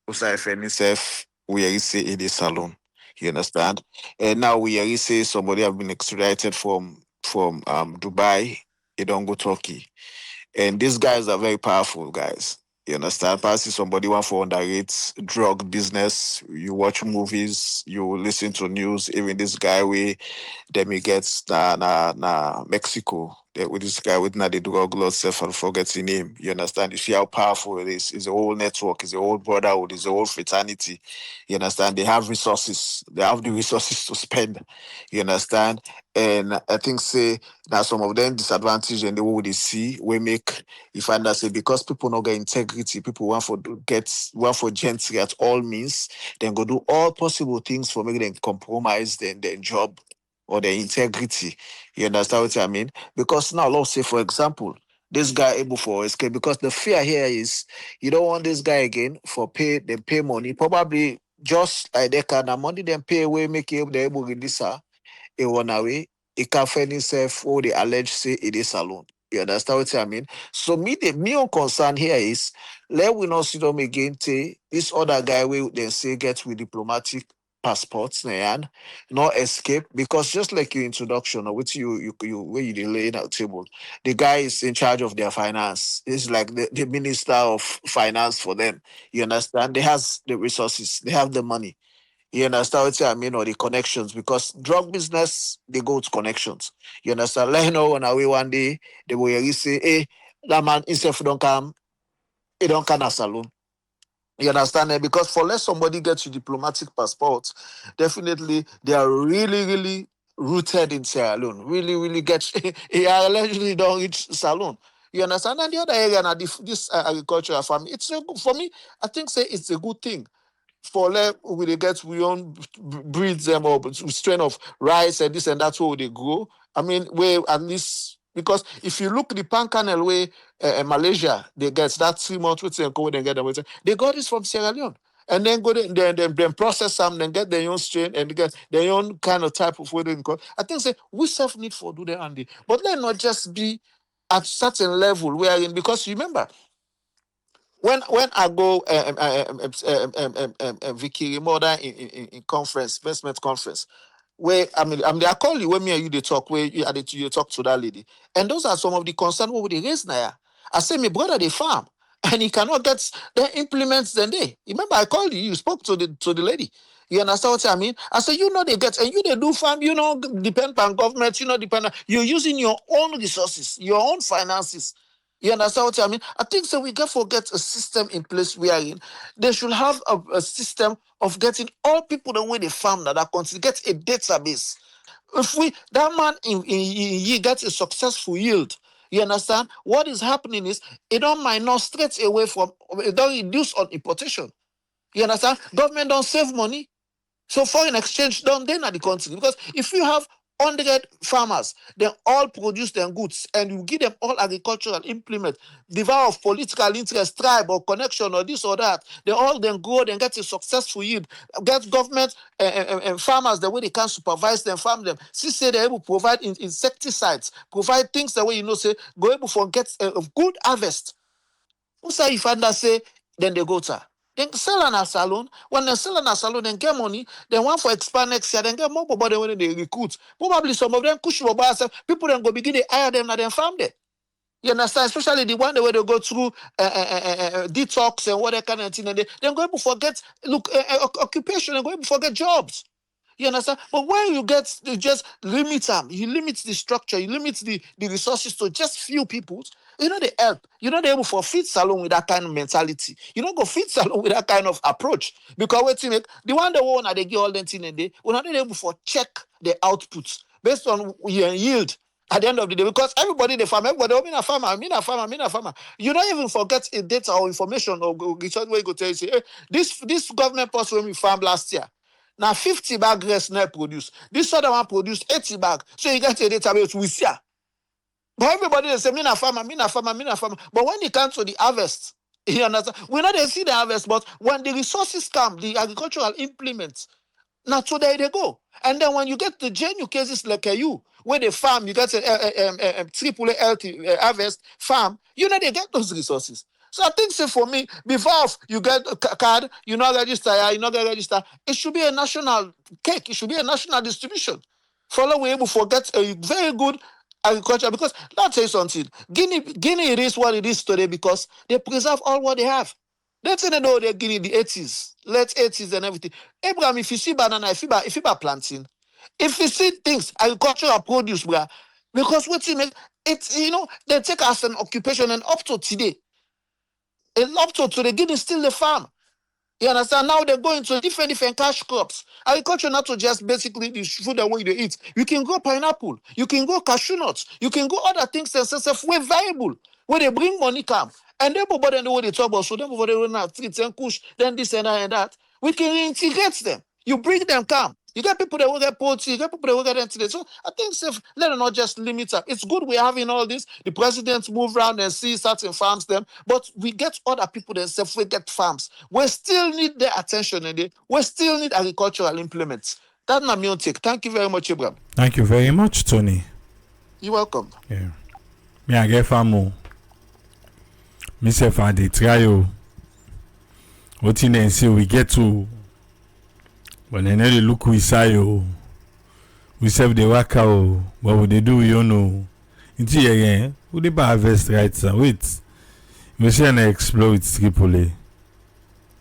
G: Usa himself, we are say in the salon, you understand? And now we are say somebody have been extradited from Dubai, he don't go Turkey. And these guys are very powerful guys. You understand? Passing somebody want for underrate drug business. You watch movies, you listen to news. Even this guy then he gets Mexico. With this guy with the drug lord self and forget his name. You understand? You see how powerful it is. It's a whole network, it's a whole brotherhood, it's a whole fraternity. You understand? They have resources, they have the resources to spend. You understand? And I think say now some of them disadvantage and the way they see we make if I say because people not get integrity, people want for gentry at all means, then go do all possible things for making them compromise their job or their integrity. You understand what I mean? Because now, let's say, for example, this guy able for escape, because the fear here is you don't want this guy again for pay money, probably just like they can money then pay away, make him they able to release her in one away. It can find himself or the alleged say it is alone. You understand what I mean? So me on concern here is let we not see them again say this other guy will then say get with diplomatic passports and not escape because just like your introduction or which you where you lay out table, the guy is in charge of their finance. It's like the minister of finance for them. You understand? They has the resources, they have the money. You understand what I mean? Or the connections, because drug business, they go to connections. You understand? Let you know when I will one day, they will really say, hey, that man, instead of don't come, he don't come a salon. You understand? Because for let somebody get you diplomatic passport, definitely they are really, really rooted in Sierra Leone. Really, really get, he allegedly don't reach salon. You understand? And the other area, now, this agricultural farm, it's a good, for me, I think say it's a good thing for let we get we own breed them up strain of rice and this and that's where they grow. I mean, where at least because if you look the pan canal way Malaysia, they get that 3 months with them go and get them with they got this from Sierra Leone. And then go there, then process them, then get their own strain and get their own kind of type of wedding. I think say we self need for do that Andy. But let not just be at certain level wherein, because you remember when I go Vicky Remoda in conference, investment conference, where I call you when me and you they talk, where you talk to that lady. And those are some of the concerns what they raise now. I say, my brother, they farm. And he cannot get the implements then they. Remember, I called you, you spoke to the lady. You understand what I mean? I said, you know they get, and you they do farm, you know, depend on government, you know, depend on, you're using your own resources, your own finances. You understand what I mean? I think so. We can forget a system in place we are in. They should have a system of getting all people the way they farm that get a database. If we that man he gets a successful yield, you understand? What is happening is it don't minus straight away from it don't reduce on importation. You understand? Government don't save money. So foreign exchange don't then at the country. Because if you have 100 farmers, they all produce their goods and you give them all agricultural implement, devour of political interest, tribe or connection or this or that, they all then grow and get a successful yield, get government and farmers the way they can supervise them, farm them. See, say they're able to provide insecticides, provide things the way you know, say, go able to get a good harvest. Who say if I say, then they go to then sell on a salon. When they sell on a salon, then get money. Then one for expand next year, then get more people when they recruit. Probably some of them push over people then go begin to hire them and then farm them. You understand? Especially the one where they go through detox and what that kind of thing, and they then go able to forget occupation and go able to forget jobs. You understand? But when you just limit them, you limit the structure, you limit the resources to just few people, you know they help. You're not able for feed salon with that kind of mentality. You don't go feed salon with that kind of approach. Because what you make, the one that want they get all that thing and we're not able for check the outputs based on your yield at the end of the day. Because everybody they farm, everybody, I'm a farmer, I'm a farmer, I'm a farmer. You don't even forget a data or information or where you go tell you, say, hey, this government post when we farmed last year. Now 50 bag rest net produce. This other one produced 80 bag. So you get a database we see. But everybody they say, me na farmer, me na farmer, me na farmer. But when it comes to the harvest, you understand? We know they see the harvest, but when the resources come, the agricultural implements, now so there they go. And then when you get the genuine cases like you, where they farm, you get a triple healthy harvest farm, you know they get those resources. So I think say for me, before you get a card, you not register, you not get register, it should be a national cake, it should be a national distribution. Follow we able to get a very good agriculture because let me tell you something. Guinea it is what it is today because they preserve all what they have. Let's say they know they're Guinea the 80s, late 80s and everything. Abraham, if you see banana, if you buy planting, if you see things, agricultural produce, bruh, because what you make, it's, you know, they take us an occupation and up to today, and up to today, Guinea still the farm. You understand? Now they're going to different cash crops. Agriculture not to just basically the food that way you eat. You can grow pineapple, you can grow cashew nuts, you can grow other things and stuff way valuable. Where they bring money come. And then nobody know what they talk about. So then nobody will not treat and push, then this and that and that. We can reintegrate them. You bring them come. You get people that will get poultry, you get people that will get into So I think safe, let it not just limit up. It's good we're having all this. The presidents move around and see certain farms them, but we get other people themselves, we get farms. We still need their attention and we still need agricultural implements. That's my main take. Thank you very much, Abraham.
A: Thank you very much, Tony.
G: You're welcome.
A: Yeah. Me I get farm o. Me sef I dey try o. Wetin dem say we get to, but dem no dey look we side o. We sef dey waka o, but we dey do we own o. Nti yẹn we dey buy harvest right now. Wait, we say na explore with Tripoli.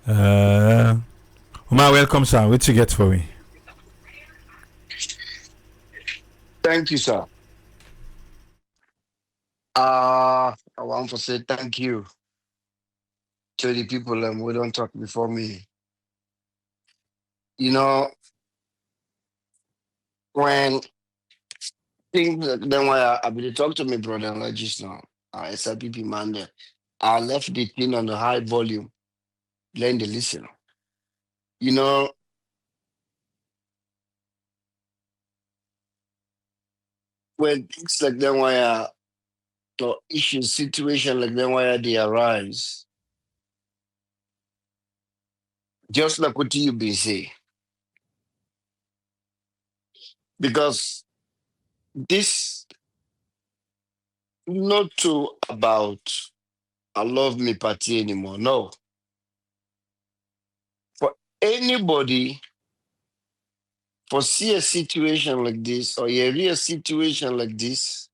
A: Uma, welcome sir. What you get for me?
H: Thank you, sir. I want to say thank you to the people who don't talk before me. You know, when things then when I be talk to my brother like just now, SLPP man there, I left the thing on the high volume, learn the listen. You know, when things like that where the issues, situation like that where they arise, just like what you been saying. Because this not to about I love me party anymore. No. For anybody foresee a situation like this or a real situation like this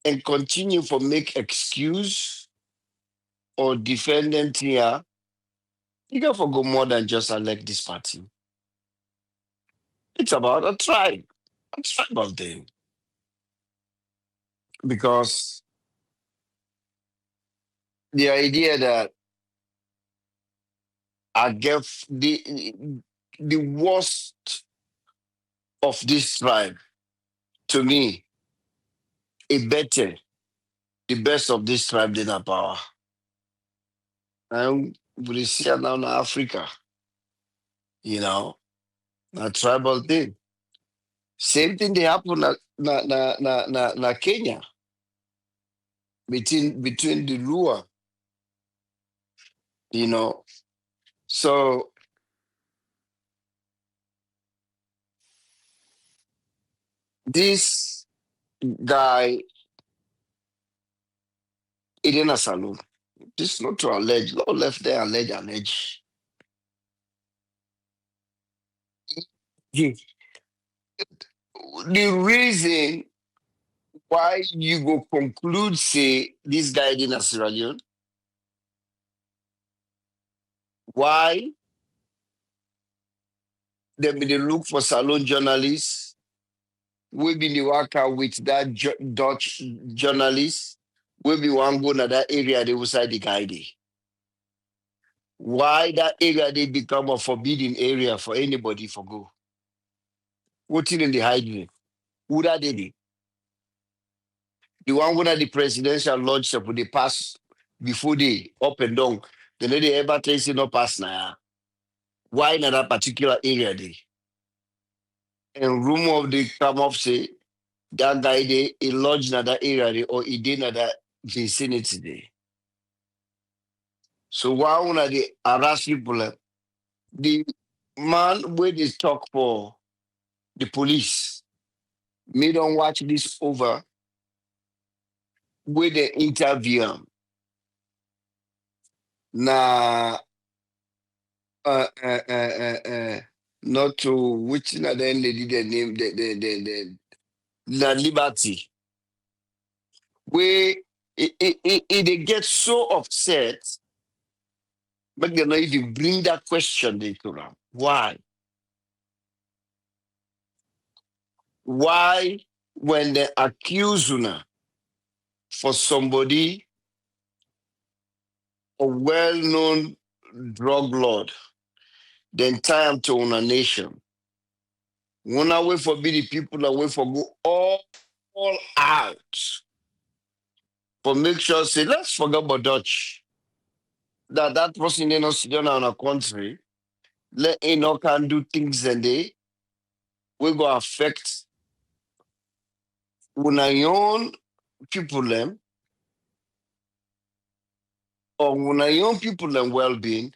H: and continue for make excuse or defendant here, you can forgo more than just elect this party. It's about a tribal thing. Because the idea that I get the worst of this tribe to me, it better the best of this tribe than a power. And we see it now in Africa, a tribal thing. Same thing they happen na Kenya between the Lua, So this guy in a saloon. This is not to allege. Lord left there allege. The the reason why you go conclude say this guy in a Sierra Leone, why they look for salon journalists, we be the worker with that Dutch journalist, we be one go to that area they will say the guy there. Why that area they become a forbidden area for anybody for go? What's in the hiding? Who that did it? The one where the presidential lodge for the pass before they up and down. The lady ever trace no pass now. Why in that particular area they? And rumor of the come up say that guy they he lodge in that area they, or he did in that vicinity they. So why one of the harass people? The man where they talk for the police, me don't watch this over where they interview him. Na not to which na then lady the name the La Liberty. Where they get so upset, but they not even bring that question into them. Why? Why when they accuse una for somebody, a well-known drug lord, then tie him to una nation? One away for be the people away for go all out for make sure say let's forget about Dutch. That person in not sit down on a country, let him not can do things and they will go affect una own people them or una own people them well-being.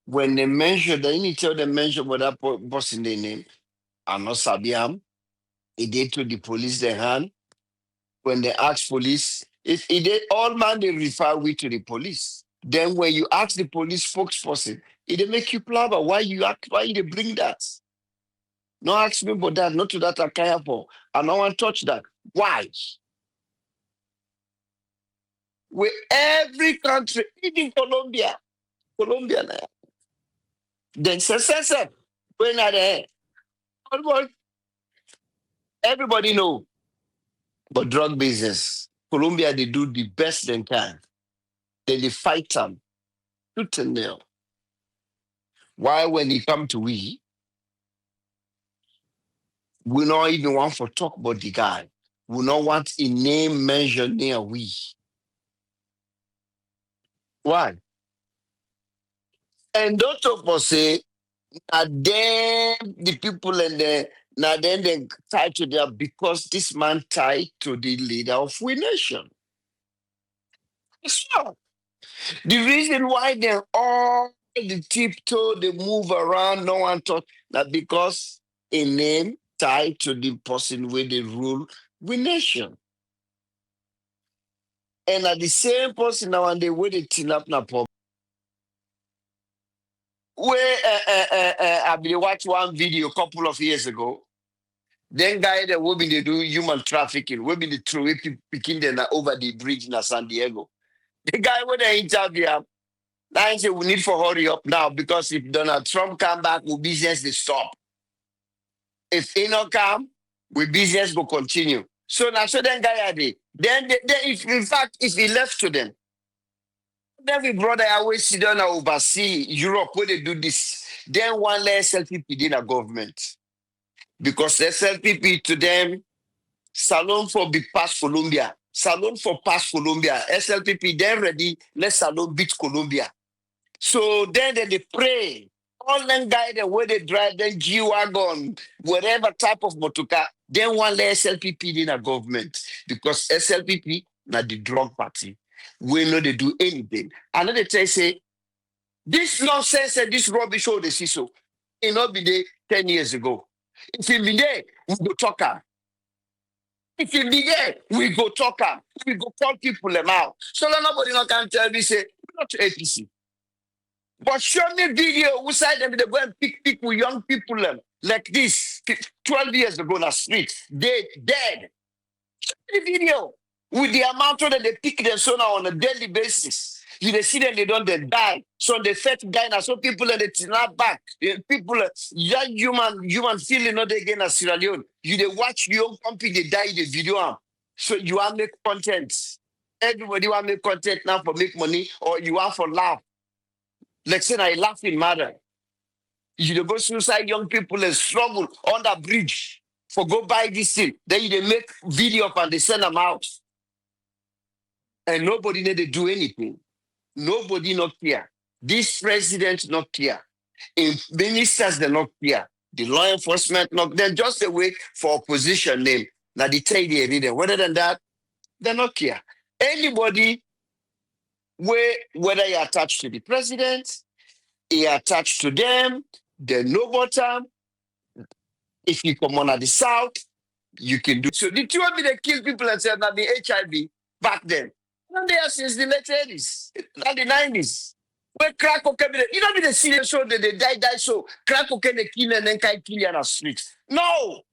H: When they mention that you need to tell them mention what that person they name, and not Sabiam, it did to the police their hand. When they ask police, it did all man they refer we to the police. Then when you ask the police spokesperson, it make you blabber. Why you bring that? No ask me about that, not to that I care for. I don't want to touch that. Why? With every country, even Colombia now. Then say, when are they? Everybody know. But drug business, Colombia, they do the best they can. Then they fight them, tooth and nail. Why when it come to we not even want to talk about the guy. We not want a name mentioned near we. Why? And don't talk for say, then the people and now then they tied to them because this man tied to the leader of we nation. So, the reason why they're all the tiptoe, they move around, no one talk, that because a name tied to the person where they rule we nation. And at the same person now, and they wait it till up na pop. Where I been watch one video a couple of years ago. Then guy that will be they do human trafficking, will be the throw picking them over the bridge in San Diego. The guy with the interview, now he say we need for hurry up now because if Donald Trump come back, we business they stop. If he not come, we business will continue. So now so then guy are they. Then if in fact if he left to them, then we brother always sit down and oversee Europe where they do this. Then one less SLPP in a government. Because SLPP to them, Salon for big pass Colombia. Salon for pass Colombia. SLPP, then ready, let Salon beat Colombia. So then they pray. All them guys the way they drive then G-Wagon, whatever type of motoka, then one let SLPP in a government. Because SLPP, not the drug party. We know they do anything. Another they say, this nonsense and this rubbish show they see so. It not be there 10 years ago. If you be there, we go talk am. If you be there, we go talk am. We go call people them out. So that nobody not can tell me, say, we're not APC. But show me video, we side them, they go and pick people, young people them, like this, 12 years ago in the street, they dead. Show me the video with the amount that they pick them so now on a daily basis. You they see them, they don't they die. So they fat guy now, so people they snap back. People, young human feeling not again as Sierra Leone. You they watch young company, they die the video. So you want make content. Everybody want make content now for make money, or you want for laugh. Like say I laughing matter. You dey go suicide young people and struggle on the bridge for go buy this thing. Then you dey make video up and they send them out. And nobody need to do anything. Nobody not care. This president not care. In ministers they not care. The law enforcement not. They're just a way for opposition name. Now they tell you everything. Other than that, they not care. Anybody whether you attached to the president, he attached to them, they know bottom. If you come on at the south, you can do so. The two of me they kill people and say that the HIV back then. Not there since the late 80s, not the 90s. Where crack cocaine, you don't be the serious show that they die so crack cocaine they kill and then can kill you on the street. No,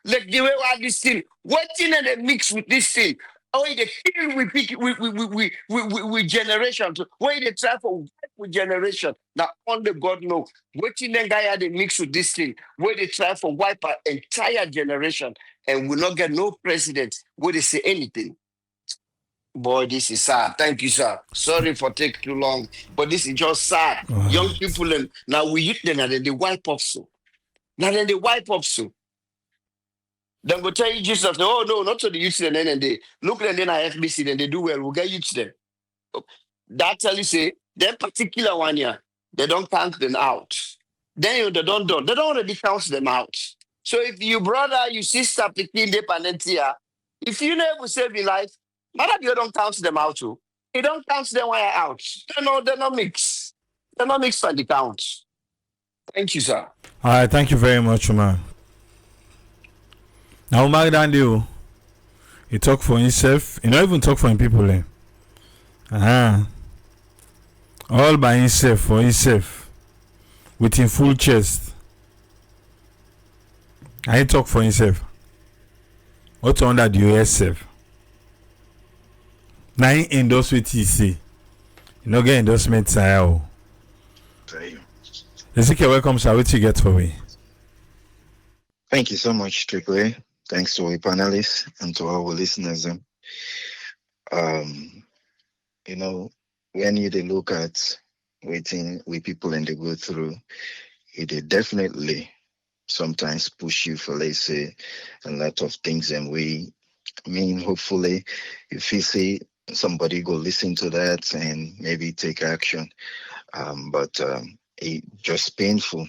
H: like the way we have this thing, what thing and they mix with this thing. Oh, they kill with generation. Why they try for with generation? Now only God know. What thing then guy had they mix with this thing? Where they try for wipe an entire generation and will not get no president. Where they say anything. Boy, this is sad. Thank you, sir. Sorry for taking too long, but this is just sad. Young people, and now we youth them and then they wipe off so. Now then they wipe off so. Then go tell you Jesus, oh no, not to the youth and then they look and then I FBC, then they do well, we'll get youth them. That tell you say, that particular one here, they don't count them out. Then they don't already count them out. So if you brother, you sister, picking dependent here, if you never save your life, not that you don't count them out too. You don't count them while out. They're not mixed. They're not mixed for the count. Thank you, sir.
A: All right, thank you very much, man. Now, Umar Dandio, he talk for himself. He not even talk for him people. All by himself, for himself, with him full chest. And he talk for himself. What's under the US self? Now he endorse what he say. You no get endorsement, sir. Ezekiel, welcome, sir. What you get for me?
I: Thank you so much, Triple A. Thanks to our panelists and to our listeners. You know, when you look at waiting with people and they go through, it definitely sometimes push you for, let's say, a lot of things. And hopefully, if you see somebody go listen to that and maybe take action. But it just painful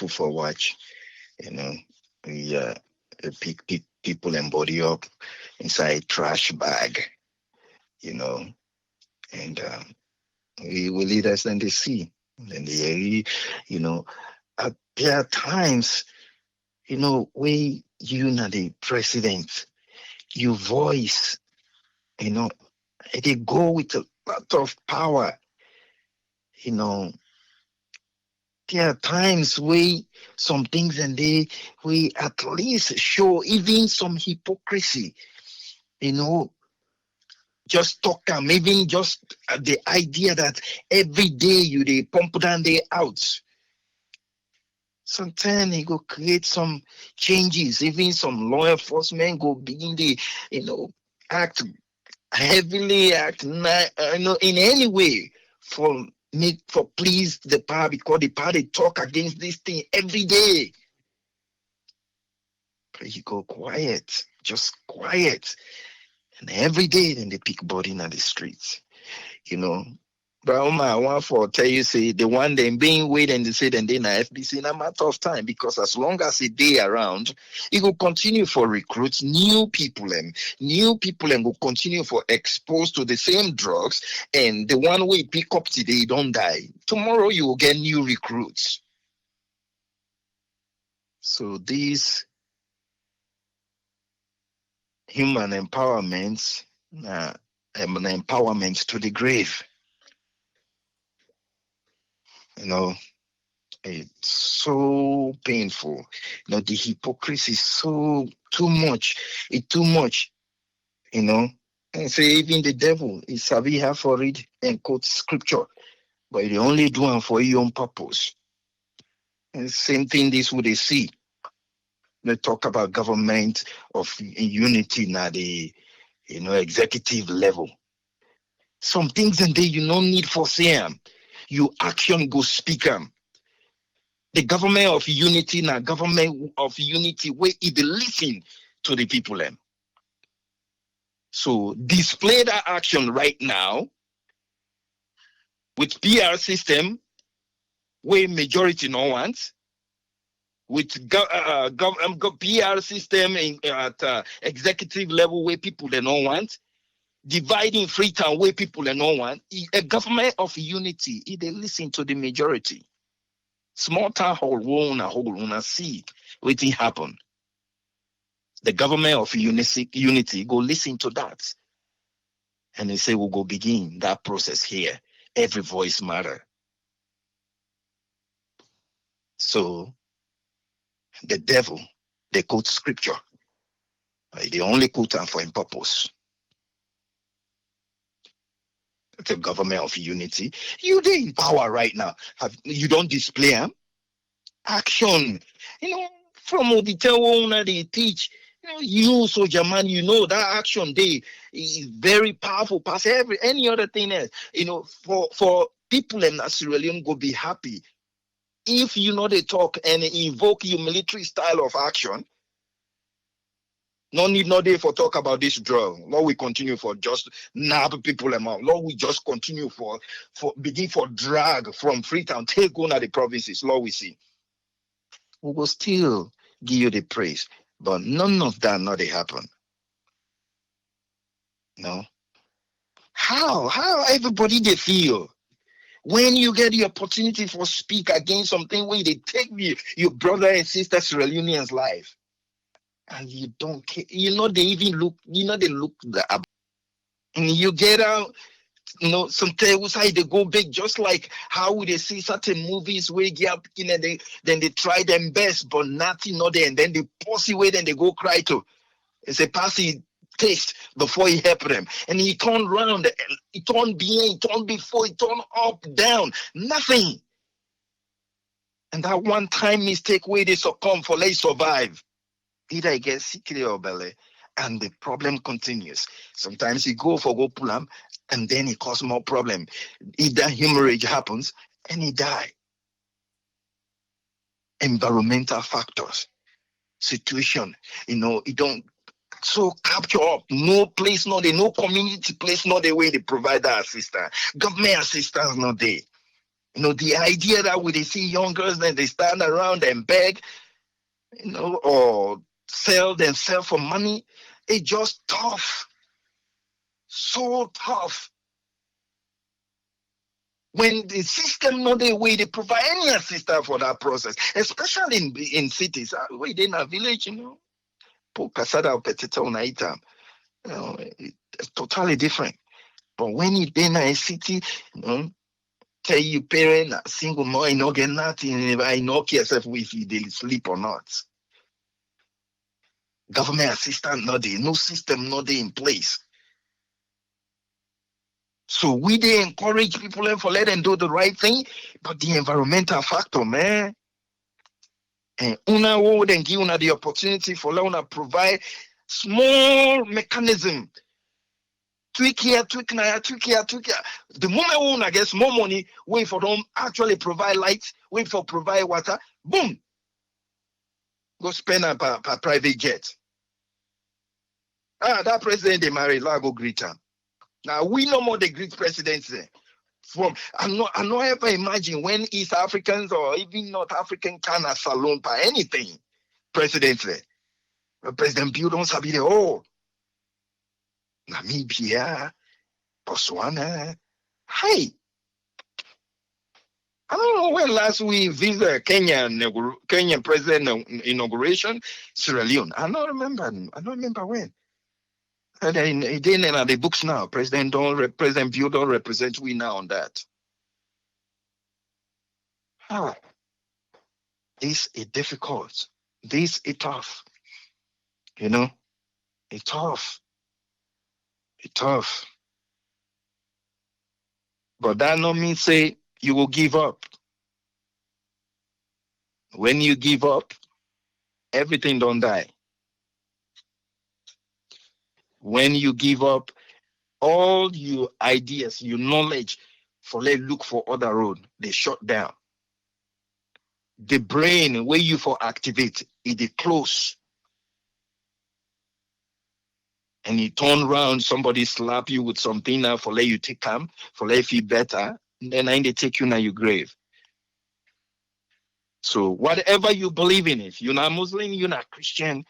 I: for watch. You know, we pick people and body up inside trash bag. You know, and we will lead us in the sea. And you know, there are times, you know, you know the president, you voice, you know, They go with a lot of power. You know, there are times we some things and we at least show even some hypocrisy. You know, just talk them, even just the idea that every day you they pump down they out. Sometimes it go create some changes. Even some law enforcement go begin the, act heavily, in any way for make for please the power, because the power they talk against this thing every day. But you go quiet, just quiet, and every day then they pick body in the streets. You know, but I want for tell you, say the one them being weighed and they say then they na FBC in a matter of time, because as long as a day around, it will continue for recruits, new people and will continue for exposed to the same drugs, and the one we pick up today don't die. Tomorrow you will get new recruits. So these human empowerments, an empowerment to the grave. You know, it's so painful. The hypocrisy is so too much. It's too much. And say even the devil is savvy have for read and quote scripture, but they only do it for your own purpose. And same thing this would they see. They talk about government of unity now the executive level. Some things and they you no need for say 'em. You action go speak 'em. The government of unity now, government of unity, where it listen to the people. So display that action right now with PR system, where majority no wants, with PR system at executive level where people they don't want, dividing Freetown where people they don't want. A government of unity, they listen to the majority. Small town hall won't see what happen. The government of unity go listen to that. And they say we'll go begin that process here. Every voice matter. So the devil, they quote scripture. They only quote them for a purpose. The government of unity. You they in power right now. You don't display them? Action. From the tell they teach. You soldier man, that action day is very powerful past any other thing else. For people in Sierra Leone go be happy if they talk and invoke your military style of action. No need no day for talk about this drug. Lord, we continue for just nab people amount. Lord, we just continue for begin for drag from Freetown, take on the provinces. Lord, we see. We will still give you the praise. But none of that not they happen. No. How everybody they feel when you get the opportunity for speak against something where they take your brother and sister Sierra Leoneans life, and you don't care. They even look. They look the and you get out. Sometimes they go big, just like how they see certain movies where get up and then they try them best, but nothing not there, and then they pussy away, then they go cry to. It's a passy taste before he help them, and he turn round, he turn behind, he turn before, he turn up, down, nothing. And that one time mistake where they succumb for they survive. Either he gets sickly or belly, and the problem continues. Sometimes he go pull him, and then it cause more problem. Either hemorrhage happens and he die. Environmental factors, situation, it don't so capture up. No place, no there, no community place, no the way they provide that assistance. Government assistance, no there. The idea that when they see young girls, then they stand around and beg, or sell themselves for money, it's just tough. So tough. When the system not the way they provide any assistance for that process, especially in cities, where they in a village, Casada or Petita Unaita, it's totally different. But when you in a city, tell you parent single mom, you not get nothing. I know yourself if you they sleep or not. Government assistance not there, no system not there in place. So we they encourage people and for let them do the right thing, but the environmental factor, man. And una would then give una the opportunity for una provide small mechanism. Tweak here, tweak there, tweak here, tweak here. The moment una gets more money, wait for them actually provide lights, wait for provide water, boom. Go spend a private jet. That president they married, I go greet him. Now we no more the great presidents there. I not ever imagine when East Africans or even North African can a salon by anything. Presidents there. President Bill don't sabi the Namibia, Botswana. Hey. I don't know when last we visited Kenyan president inauguration, Sierra Leone. I don't remember when. And then in the books now, President Bill don't represent we now on that. This is difficult. This is tough. It's tough. It's tough. But that no mean say you will give up. When you give up, everything don't die. When you give up, all your ideas, your knowledge for let look for other road, they shut down. The brain where you for activate, it close. And you turn around, somebody slap you with something now for let you take calm, for let you feel better, then they take you now your grave. So whatever you believe in, if you're not Muslim, you're not Christian,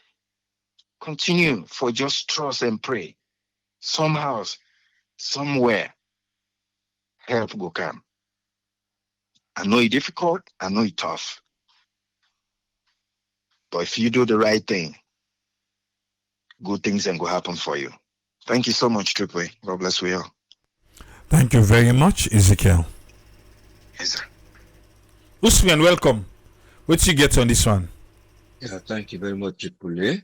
I: continue for just trust and pray. Somehow, somewhere, help will come. I know it's difficult, I know it's tough. But if you do the right thing, good things and go happen for you. Thank you so much, Triple. God bless you all.
A: Thank you very much, Ezekiel.
I: Yes, sir.
A: Usman, welcome. What you get on this one?
J: Yeah, thank you very much, Triple.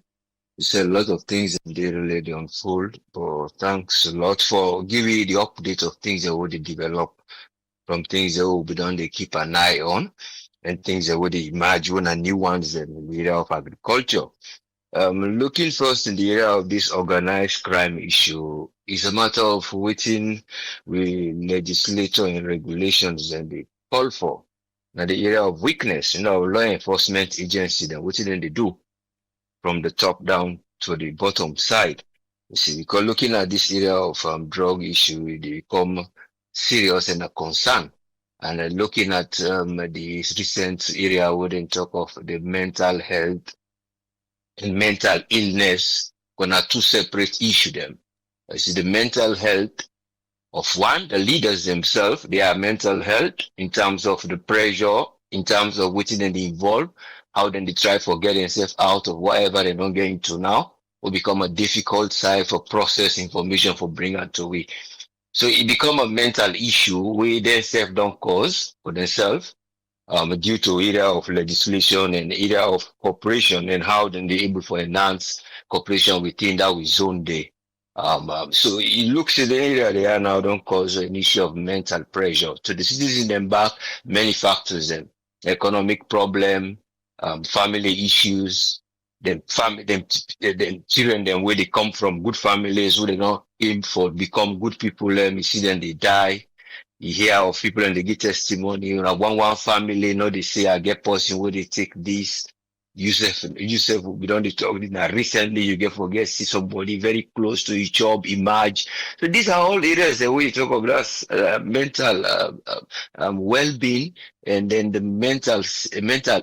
J: You said a lot of things and they really unfold, but thanks a lot for giving the update of things that already develop, from things that will be done, they keep an eye on, and things that already emerge when are new ones in the area of agriculture. Looking first in the area of this organized crime issue, is a matter of waiting with legislature and regulations and they call for. Now the area of weakness, law enforcement agency, then what did they do from the top down to the bottom side? You see, because looking at this area of drug issue, they become serious and a concern. And looking at the recent area where they talk of the mental health and mental illness, gonna two separate issue them. You see, the mental health of one, the leaders themselves, their mental health in terms of the pressure, in terms of what they involve, how then they try for getting themselves out of whatever they don't get into now, will become a difficult side for process information for bringing to we. So it become a mental issue where they self don't cause for themselves, due to area of legislation and area of cooperation and how then they able to enhance cooperation within that we zone day. So it looks in the area they are now don't cause an issue of mental pressure. To the citizens them back, many factors them. Economic problem, family issues, them children them where they come from good families who they not aim for become good people, you see them they die. You hear of people and they get testimony, one family, they say I get person where they take this. Yusuf, we don't talk now. Recently, you get forget see somebody very close to your job emerge. So these are all areas that we talk about mental well-being, and then the mental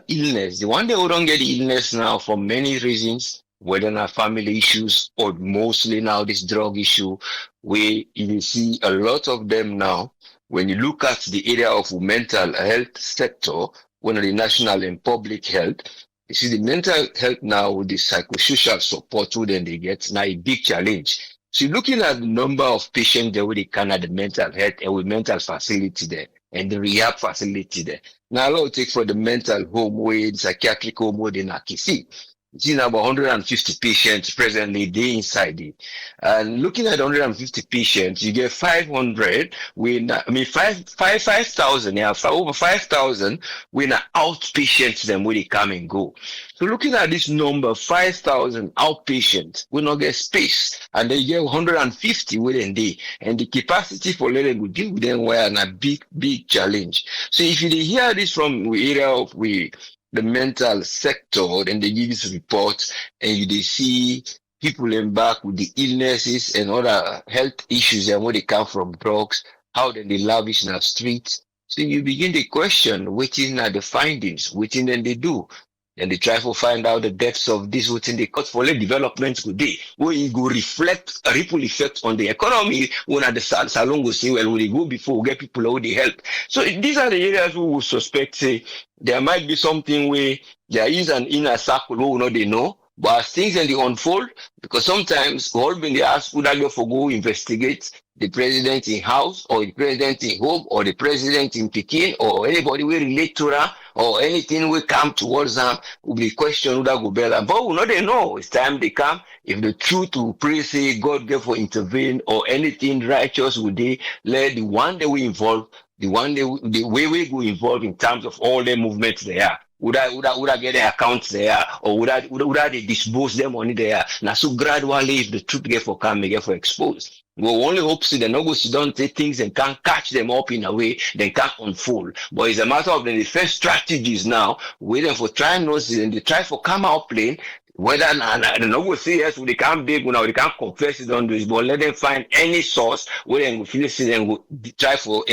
J: illness. The one that we don't get the illness now for many reasons, whether not family issues or mostly now this drug issue, you see a lot of them now. When you look at the area of mental health sector, one of the national and public health. You see, the mental health now with the psychosocial support then they get now a big challenge. So looking at the number of patients there with the Canada mental health and with mental facility there and the rehab facility there. Now I'll take for the mental home where the psychiatric home where in Akisi. It's about 150 patients presently they inside it. And looking at 150 patients, you get 500 with I mean 5,000, yeah, over 5,000 with outpatients them where they come and go. So looking at this number, 5,000 outpatients will not get space, and they get 150 within day, and the capacity for letting go deal with them were a big challenge. So if you hear this from the area of the mental sector, then they give this report, and they see people embark with the illnesses and other health issues and where they come from drugs, how then they lavish in the streets. So you begin to question which are the findings, which then they do. And they try to find out the depths of this within the cut for late development today, where it go reflect a ripple effect on the economy when at the salon go say, well, when they go before we get people who they help. So these are the areas we will suspect say there might be something where there is an inner circle who they know, but as things and they unfold, because sometimes all when they ask would I go for go investigate the president in house or the president in home or the president in Peking or anybody will relate to that or anything will come towards them will be questioned would I go bail. But we know they know it's time they come. If the truth will pray say God therefore intervene or anything righteous would they let the one that we involve, the way we go involved in terms of all the movements there. Would I get their accounts there, or would I they dispose their money there? Now, so gradually, if the truth get for come, they get for exposed. We only hope see they not go sit down take things and can't catch them up in a way they can't unfold. But it's a matter of the first strategies now, waiting for trying those and they try for come out playing. Whether they not go say yes, they can't beg, they can't confess it on this, but let them find any source where they will feel see them go try for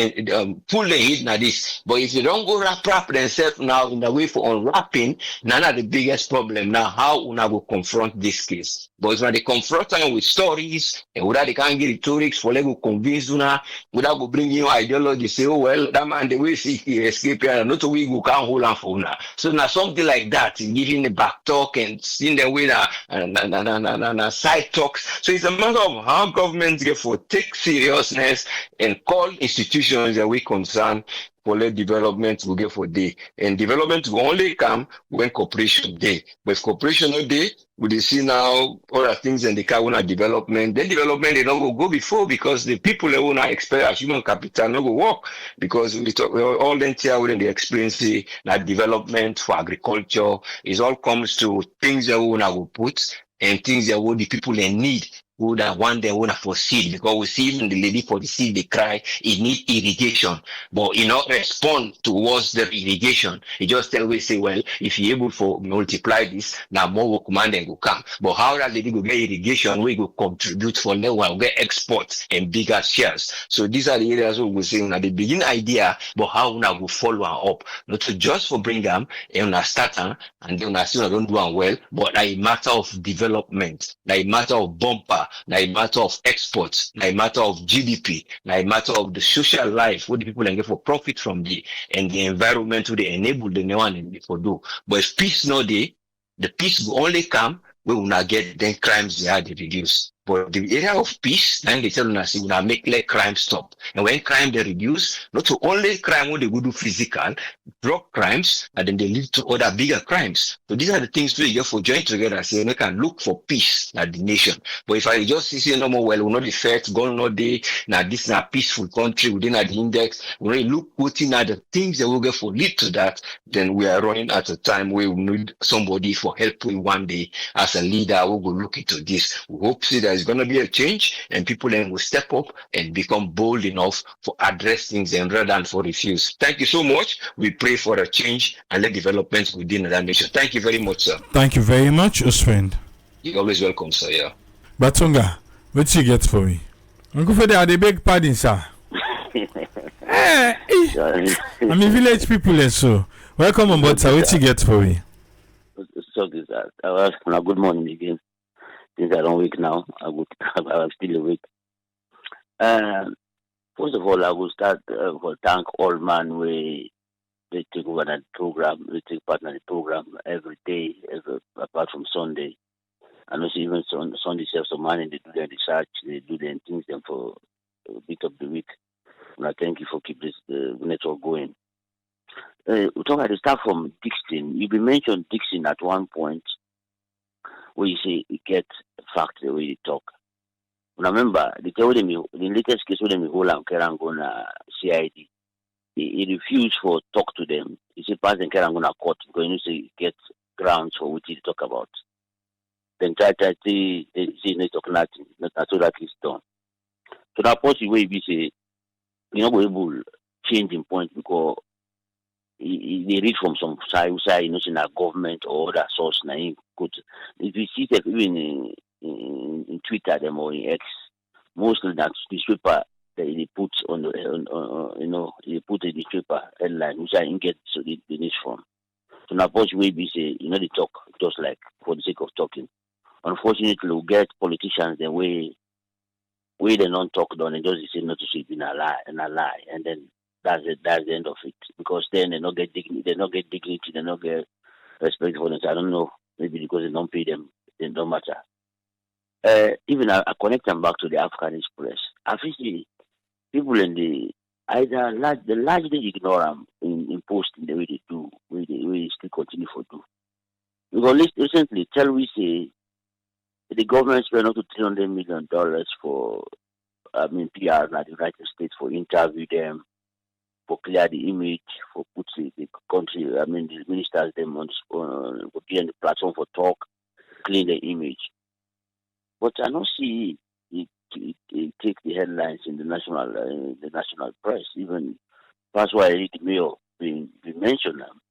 J: pull the heat na this. But if they don't go wrap themselves now in the way for unwrapping, none of the biggest problem now how una go confront this case. But when they confront them with stories and whether they can't get rhetorics for them to convince una, without go bring you ideology, say, oh well, that man the way he escape here, not a way go can't hold on for una. So now something like that, giving the back talk and seeing the way na side talks. So it's a matter of how governments get for take seriousness and call institutions that we concern for let development will get for day. And development will only come when cooperation day. But if cooperation no day, we see now other things in the car development. Then development they don't go before because the people that want to expect as human capital no go work because we all the entire within the experience that development for agriculture is all comes to things that we want to put and things that what the people they need. Who that one day want for seed because we see even the lady for the seed they cry it need irrigation but you know respond towards the irrigation it just tell we say well if you able for multiply this now more will command and go come but how that lady go get irrigation we go contribute for them will get exports and bigger shares so these are the areas we will say at the beginning idea but how we go follow up not to just for bring them and start and then still don't do well but a matter of development a matter of bumper na a matter of exports, na a matter of GDP, na a matter of the social life, what the people can get for profit from the and the environment where they enable the new one and for do. But if peace no day, the peace will only come when we not get then crimes they are reduced. But the area of peace, then they tell us we not make like crime stop. And when crime they reduce, not to only crime when they go do physical, drug crimes, and then they lead to other bigger crimes. So these are the things we get for join together say we can look for peace at the nation. But if I just see no more well, we not the first, gone no day, now this is a peaceful country within the index, we really look putting at the things that will get for lead to that, then we are running at a time where we need somebody for help with one day as a leader who will look into this. We hope see that there's going to be a change and people then will step up and become bold enough for address things and rather than for refuse. Thank you so much. We pray for a change and let developments within the nation. Thank you very much, sir.
A: Thank you very much, Oswald.
J: You're always welcome, sir. Yeah.
A: Batunga, what you get for me? Uncle Fede, I beg pardon, sir. I'm a village people, so welcome on board, sir. What you get for me?
K: So good morning again. Since I don't wake now, I'm still awake. First of all, I will start for thank all man we they take over that program, they take part in the program every day, apart from Sunday. I know see even Sunday self some money they do their research, they do their things them for a bit of the week. And I thank you for keep this network going. We talk about the stuff from Dixon. You been mentioned Dixon at one point where you say you get fact the way you talk. Remember, the latest case with them hold and Kerangona CID. He refused for talk to them. He said pass and Kerangona court because you say get grounds for what he talk about. Then try they say no talk nothing. Not so that is done. So that possible way we say you know we able change in point because they read from some side, you know, in our government or other source. Now, could if you see that even in Twitter them or in X, mostly that newspaper that they put on the you know they put a newspaper headline which I didn't get so the news from. So now, possibly we say you know they talk just like for the sake of talking. Unfortunately, we get politicians the way they don't talk down and just say not to say in a lie and then that's it. That's the end of it. Because then they not get dignity. They not get dignity. They not get respect for them. So I don't know. Maybe because they don't pay them. It don't matter. Even I connect them back to the African Express. I feel the people in the either they largely ignore them in posting the way they do, way they still continue for do. Because recently, tell we say the government spent up to $300 million for PR in the United States for interview them, for clear the image, for put the country, the ministers them on be on the platform for talk, clean the image. But I don't see it take the headlines in the national press. Even that's why I read the mail being mentioned them.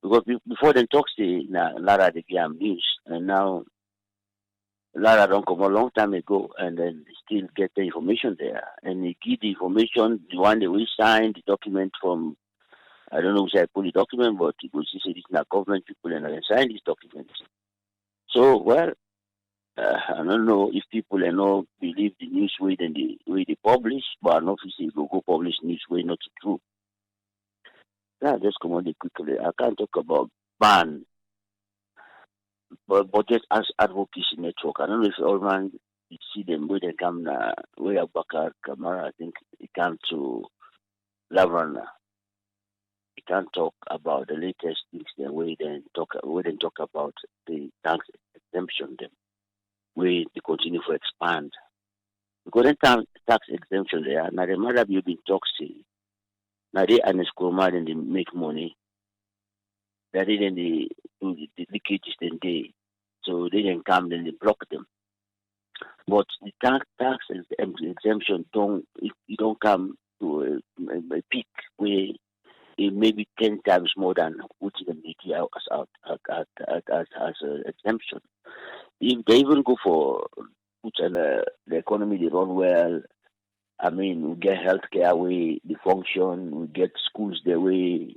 K: Because before they talk say Lara the game news and now Lara don't come a long time ago and then still get the information there. And they give the information, the one that we signed, the document from, I don't know which I put the document, but it was say it's not government people and I sign these documents. So, well, I don't know if people not believe the news way they publish, but not if they go publish news way not true. Yeah, just come on quickly. I can't talk about ban. But budget as advocacy network. I don't know if all man you see them where they come where Abakar Kamara, I think he come to Lavrana. He can talk about the latest things the way they talk about the tax exemption them. Where they continue to expand. Because then tax exemption there, now the matter you been talking, now they and and they make money. That then they do the leakages then they so they didn't come then they block them. But the tax exemption you don't come to a peak where it may be 10 times more than what the media as an exemption. If they even go for the economy they run well, we get healthcare way they function, we get schools the way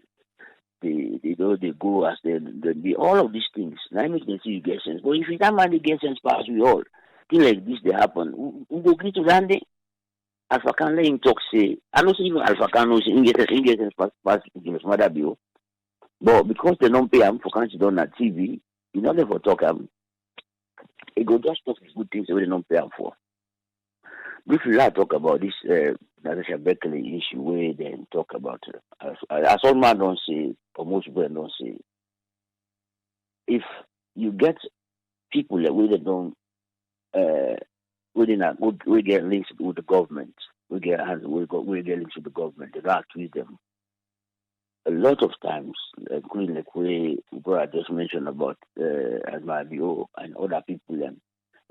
K: they go as they be all of these things. Now make them see you get sense. But if you can't man get sense pass we all, things like this they happen. We go agree to land it. Alpha can let him talk say I don't see even Alpha can know say he get sense pass to mother bill. But because they don't pay him for can't done on TV, you know never talk he go just talk the good things they don't pay him for. Briefly, I talk about this Natasha Beckley issue where they talk about as all man don't say, or most people don't say, if you get people that we don't we get links with the government, we get links with the government, they act with them. A lot of times, including like we I just mentioned about Admabio and other people them.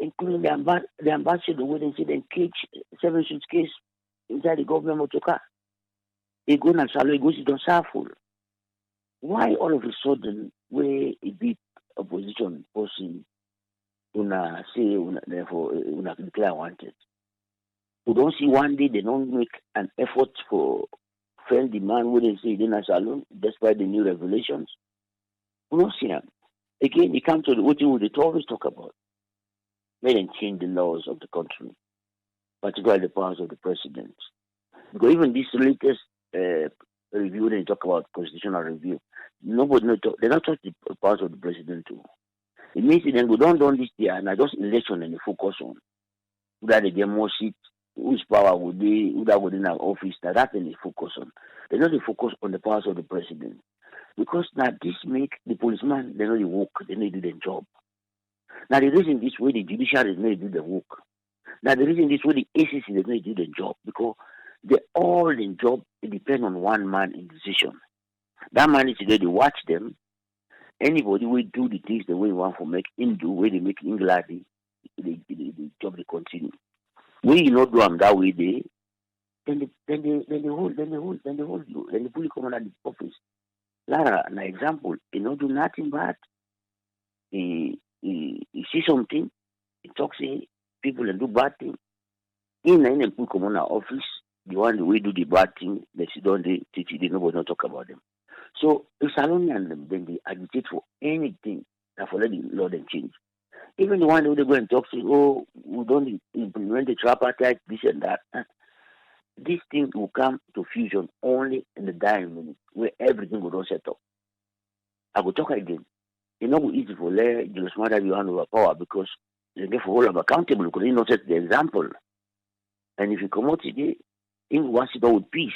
K: Including the ambassador where they say they cage 7 suitcases inside the government motor car. They go and salo, he goes to the Saful. Why all of a sudden where a big opposition person therefore declare wanted? We don't see one day they don't make an effort for fair demand where they say they're not salon despite the new revelations. We don't see them. Again, they come to what they always talk about. They didn't change the laws of the country, particularly the powers of the president. Because even this latest review, they talk about constitutional review. Nobody they don't touch the powers of the president too. It means then go down this year and I just election and they focus on whether they get more seats, whose power would they, who that would in our office. Now that's when they focus on. They not they focus on the powers of the president. Because now this make the policeman they know they work, they know they do their job. Now the reason this way the judiciary is not do the work. Now the reason this way the ACC is not do the job because they all in job it depend on one man in decision. That man is there to watch them. Anybody will do the things the way you want for make him do, where they make him gladly, the job they continue. When you not do them that way, then they hold you, then they pull you come out of the office. Lara, an example, he not do nothing bad. He see something, he talks say people and do bad thing. In and pull come on our office, the one the way do the bad thing, they sit down they teach they nobody not talk about them. So if Saloni and them then they agitate for anything that for let the law then change. Even the one who they go and talk say, oh, we don't implement the tripartite, this and that. This thing will come to fusion only in the dying minute where everything will not set up. I will talk again. It's not easy for Julius Maada you hand over power because they get for all of accountable because he not set the example. And if you come out today, he wants it all with peace.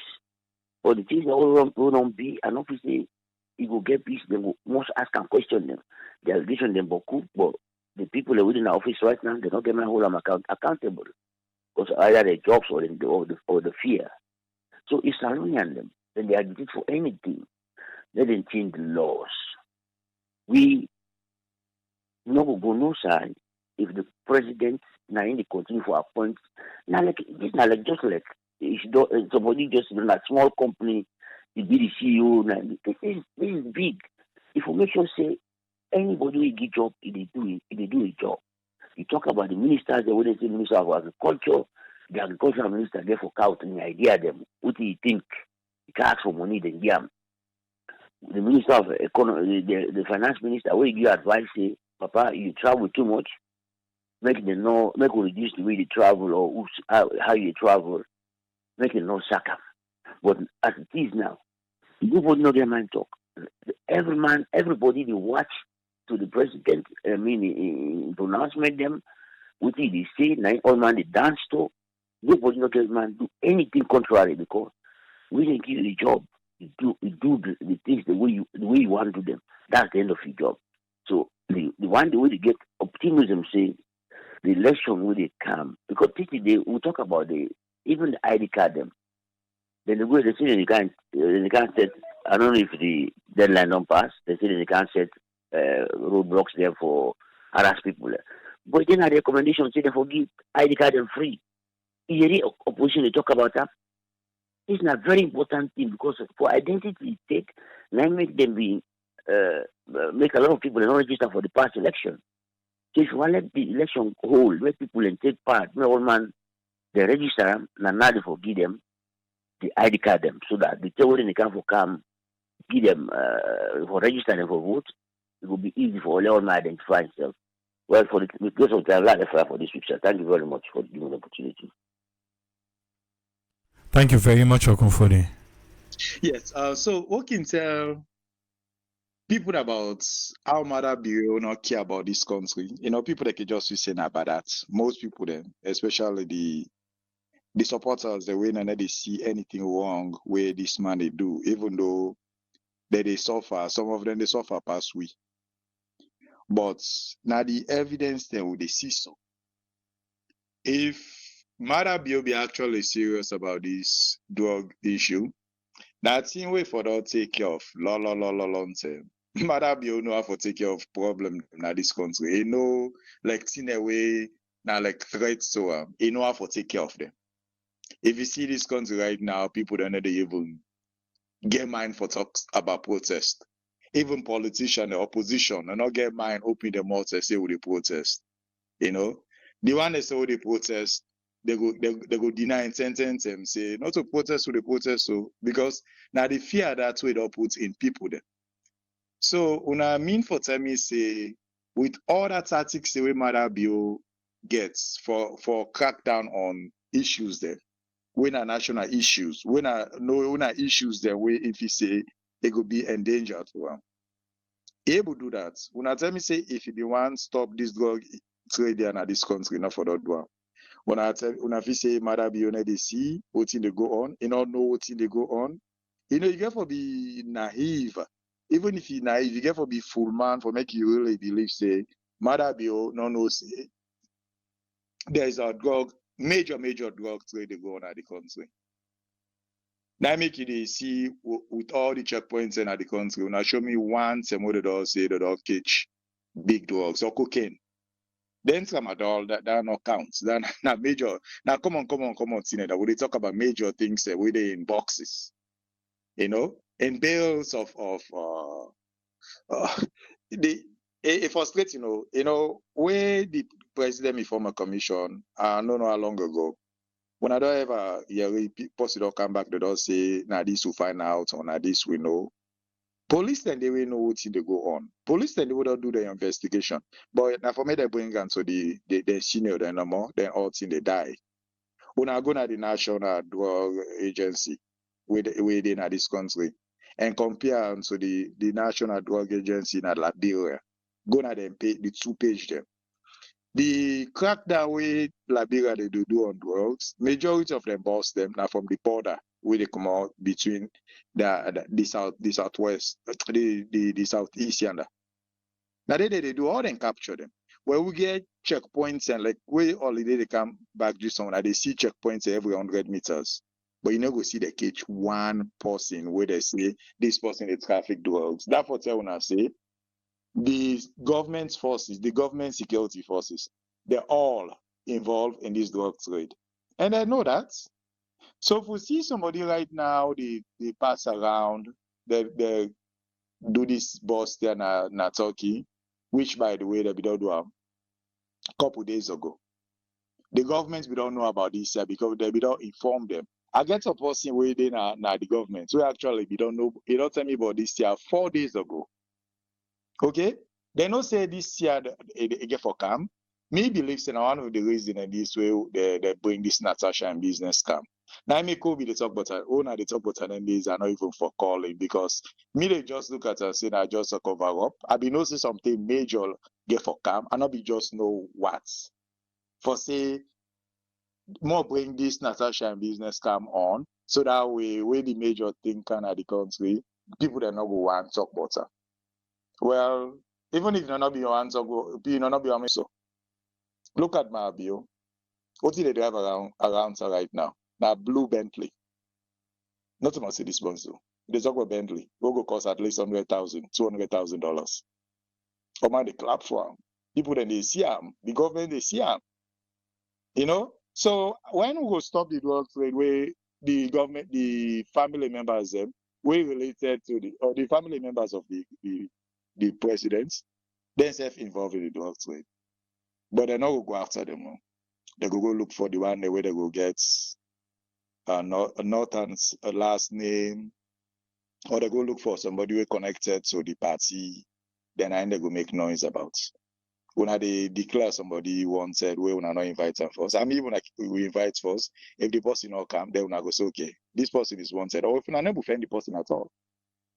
K: Or the things that will not be, and obviously he will get peace, they will must ask and question them. The allegation them beaucoup, but the people that are within the office right now, they don't get my whole accountable. Because either their jobs or the fear. So it's Salonian them. Then they agitate for anything. Let them change the laws. We no go no side if the president now in the continue for appoint. Now like this now like just like if somebody just run a small company, to be the CEO. Now this is big. Information say anybody will get job, they do a job. You talk about the ministers, they wouldn't say Minister of Agriculture, the agricultural minister there for out any idea them. What do you think? You can ask for money, then give them. The minister of economy, the finance minister, where you advise say, Papa, you travel too much, make them know, make we reduce the way they travel or how you travel, make them know sack them. But as it is now, nobody know their mind talk. Everybody they watch to the president, in pronouncement them, what they say, now all man they dance to, nobody not get man do anything contrary because we didn't give you the job. You do the things the way you want to do them. That's the end of your job. So the way they get optimism say the election will they come because today we talk about even the ID card them. Then they go they say they can't set. I don't know if the deadline don't pass. They say they can't set roadblocks there for harass people. But then a recommendation say they forgive ID card them free. Is there opposition they talk about that? It's a very important thing because for identity sake, and make them make a lot of people not register for the past election. So if you want to let the election hold, where people and take part, all man they register them, and now they forgive them the ID card them so that the theory they can for come give them for register them for vote. It will be easy for all man identify themselves. Well, because of the lot for this week, sir. Thank you very much for giving the opportunity.
A: Thank you very much, Okunfode.
L: Yes. So what can tell people about how Mother Bureau not care about this country? People that can just be saying about that. Most people then, especially the supporters, the way they see anything wrong where this man they do, even though they suffer. Some of them they suffer past we. But now the evidence then they see so. If Mother Bureau be actually serious about this drug issue, that thing way for them take care of long term. Mother Bureau know how to take care of problem in this country. He know like in a way now like threats to he know how to take care of them. If you see this country right now, people don't even get mind for talks about protest. Even politicians, the opposition, and not get mind open the mouth and say with the protest. The one that say with the protest, they go deny and sentence them, say not to protest with the protest, so because now the fear that way they put in people there. So when I mean for tell me say with all that tactics the way Mother Bio gets for crackdown on issues there, when are national issues, when are issues there where if you say they could be endangered for them. able do that. When I tell me say if you be one stop this drug trade there in this country, not for that one. When I say mother be on they see what thing they go on, you know what thing they go on. You know, you get for be naive. Even if you naive, you get for be full man for make you really believe say mother be no say there is a major drug trade they go on at the country. Now make you see with all the checkpoints in the country. Now show me one some they don't say they don't catch big drugs or cocaine. Then tramadol that no counts. That not major. Now come on, Senator. We talk about major things we they in boxes, you know, in bales of the it frustrates, you know, where the president inform a commission, no how long ago. When I don't ever hear post don't come back, they don't say now this will find out or now this we know. Police then they will know what they go on. Police then they will not do the investigation. But now for me they bring them to the senior then no more, then all thing they die. When I go to the National Drug Agency within this country and compare to the National Drug Agency in Liberia, go na them pay the 2-page them. The crackdown way Liberia they do on drugs, majority of them boss them now from the border where they come out between the southwest, the southeast yonder. Now they do all them capture them. Where we get checkpoints and like where holiday they come back just on they see checkpoints every 100 meters. But you never go see they catch one person where they say this person is traffic drugs. That's what I wanna say. The government forces, the government security forces, they're all involved in this drug trade. And I know that. So if we see somebody right now, they pass around, they do this bust there na Turkey, which by the way, they be done a couple days ago. The government we don't know about this here because they be don't inform them. I get a person where they na the government. So actually we don't know, you don't tell me about this here 4 days ago. Okay? They don't say this year they get for camp. Me believes in one of the reasons in this way they bring this Natasha and business scam. Now I may could be the talk about it. Oh, now the talk about it days are not even for calling because me they just look at us saying I just a cover up. I be noticing something major get for camp and not be just know what. For say more bring this Natasha and business scam on so that way where the major thing can at the country, people that not go want talk about it. Well, even if you not be your answer, you not be your so. Look at my bill. What did they drive around right now? Now blue Bentley. Not a Mercedes Benz though. They talk about Bentley. Will go cost at least $100,000, $200,000. For man, they clap for them. People then they see them. The government they see them. You know. So when we go stop the drug trade, where the government, the family members them, we related to the family members of the presidents, themselves involved in the drug trade. But they're not going to go after them. They go look for the one where they go get Norton's last name, or they go look for somebody who connected to the party. Then I they go make noise about. When they declare somebody wanted, we will not invite them first. I mean, even like we invite first, if the person not come, then we go say, okay, this person is wanted. Or if we never offend the person at all.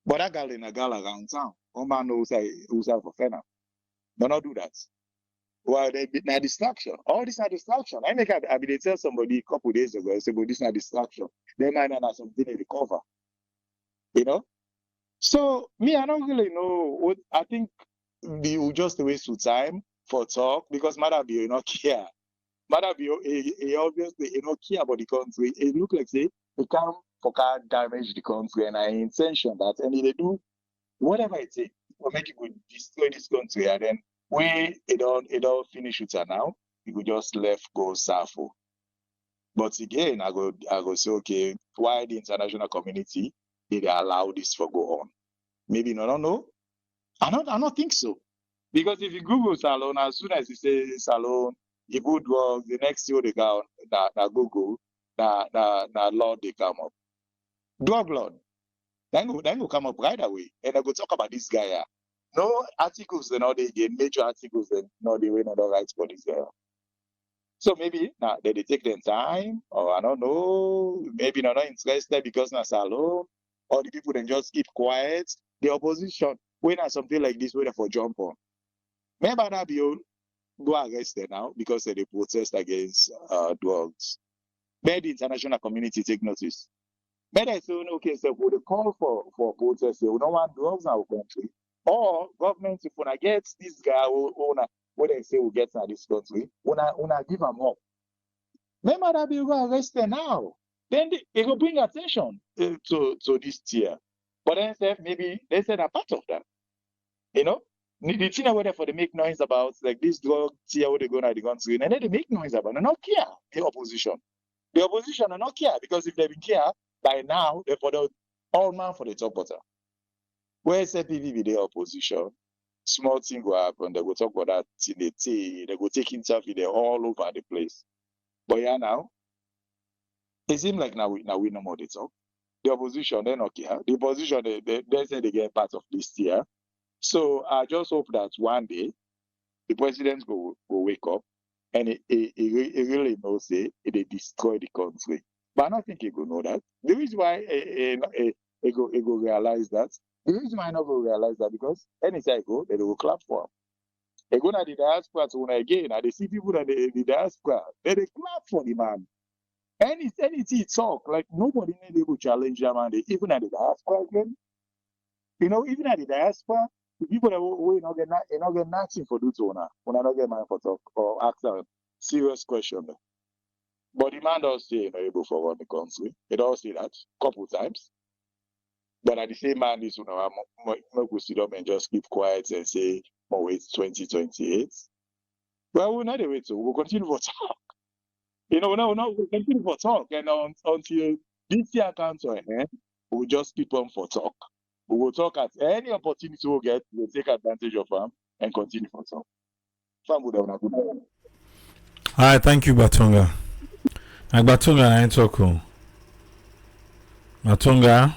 L: But that girl in a girl around town, one man knows who's out for fena. Do not do that. Well, they be na distraction. All this na distraction. I be they tell somebody a couple days ago, I say, but this na distraction. They might not have something in the cover. You know? So me, I don't really know what I think we just waste of time for talk because Madam you not care. Madam he obviously you not care about the country. It look like say they come for car damage the country and I intention that and if they do whatever it takes will make it go destroy this country and then when it don't finish with her now, you could just left go Safo. But again, I go say, okay, why the international community did they allow this for go on? Maybe no. I don't think so. Because if you Google Salon, as soon as you say Salon, you go drugs, the next year they go na Google, na Lord they come up. Drug Lord. Then go come up right away. And I go talk about this guy here. No articles they not they get major articles they not the way not the rights for this guy. So maybe now they take their time, or I don't know, maybe not interested because na salon, or the people then just keep quiet. The opposition, when something like this, where for jump on. Remember that you go arrested now because they protest against drugs. Where the international community take notice. But I say, okay, so we call for protest, we don't want drugs in our country. Or government, if we get this guy what they say we get in this country, we give them up. Remember that we go arrested now. Then it will bring attention to this tier. But then maybe they said a part of that. The thing where they make noise about like this drug tier where they go to the country, and then they make noise about it. They not care, the opposition. The opposition are not care because if they been care, by now they for the all man for the top butter. Where SPV be the opposition, small thing will happen, they will talk about that in the tea, they will take interview there all over the place. But yeah, now it seems like now we no more they talk. The opposition, they not care. The opposition, they say they get part of this tier. So I just hope that one day the president will wake up and he really knows they destroy the country. But I don't think he will know that. The reason why he go realize that, the reason why I not go realize that because anytime I go, they will clap for him. They go to the diaspora to again, and they see people that the diaspora, they clap for the man. Anything he talk, like nobody need able to challenge him, and even at the diaspora again. Even at the diaspora, the people that we not get nothing for do to una not get mind for talk or ask a serious question. But the man does say able for run the country. He does say that a couple times. But at the same man is make we sit up and just keep quiet and say, oh wait, 2028. Well, we're not the way to we'll continue for talk. We'll continue for talk and until this year comes to an end, we'll just keep on for talk. We will talk at any opportunity we'll get, we'll take advantage of them and continue for talk. All
A: right, thank you, Batonga. Batonga, I ain't talking. Batonga,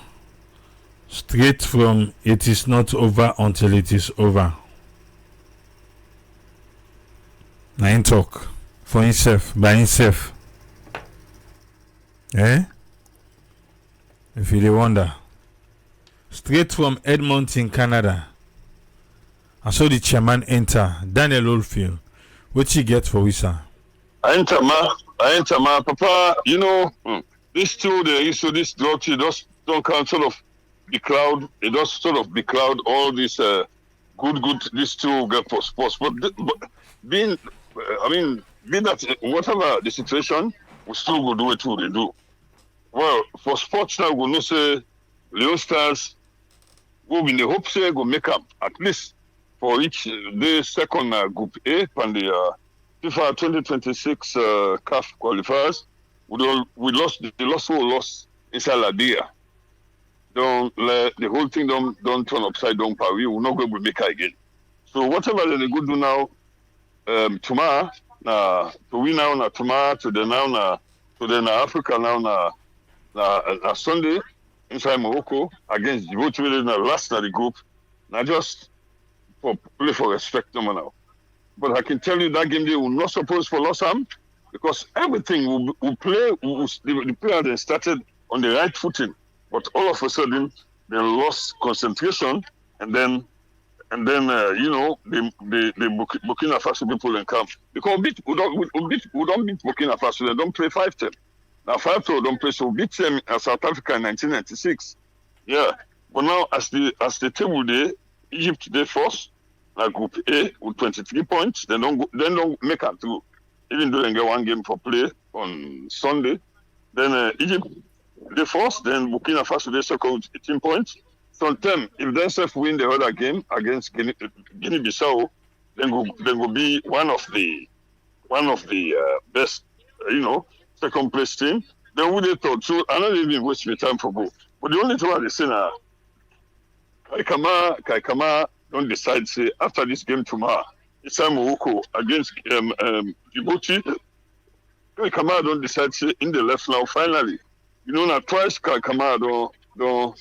A: straight from it is not over until it is over. I ain't talk for himself, by himself. If you wonder. Straight from Edmonton, Canada. I saw the chairman enter, Daniel Oldfield. What you get for Wisa?
M: I enter ma. Papa, this two there, so this drug, it just don't kind sort of be cloud. It does sort of be cloud all this good. These two get for sports, but being that whatever the situation, we still go do it too. They do well for sports now. We know say Leone Stars. We in the hope say go make up at least for each the second group A and the FIFA 2026 CAF qualifiers. We lost inside Ladia. Don't let the whole thing don't turn upside down. We will not go to make it again. So whatever they go do now, tomorrow to win now tomorrow to the Africa now Sunday. Inside Morocco against Djibouti last of the group. Now just for play for respect now. But I can tell you that game they will not supposed for loss because everything will play the player they started on the right footing. But all of a sudden they lost concentration and then the Burkina Faso people in camp. Because we don't beat Burkina Faso, they don't play 5-10. Now 5-2 don't play, so beat them in South Africa in 1996. Yeah. But now as the table day, Egypt they first, group A with 23 points, then don't make it through. Even though they get one game for play on Sunday. Then Egypt they first, then Burkina Faso they second with 18 points. So them, if they self win the other game against Guinea-Bissau, then go be one of the best, second place team. Then we they thought, so I don't even waste my time for go. But the only thing they say now, Kaikama don't decide say after this game tomorrow, it's time Morocco against Djibouti. Kaikama don't decide say in the left now finally. Now twice Kaikama don't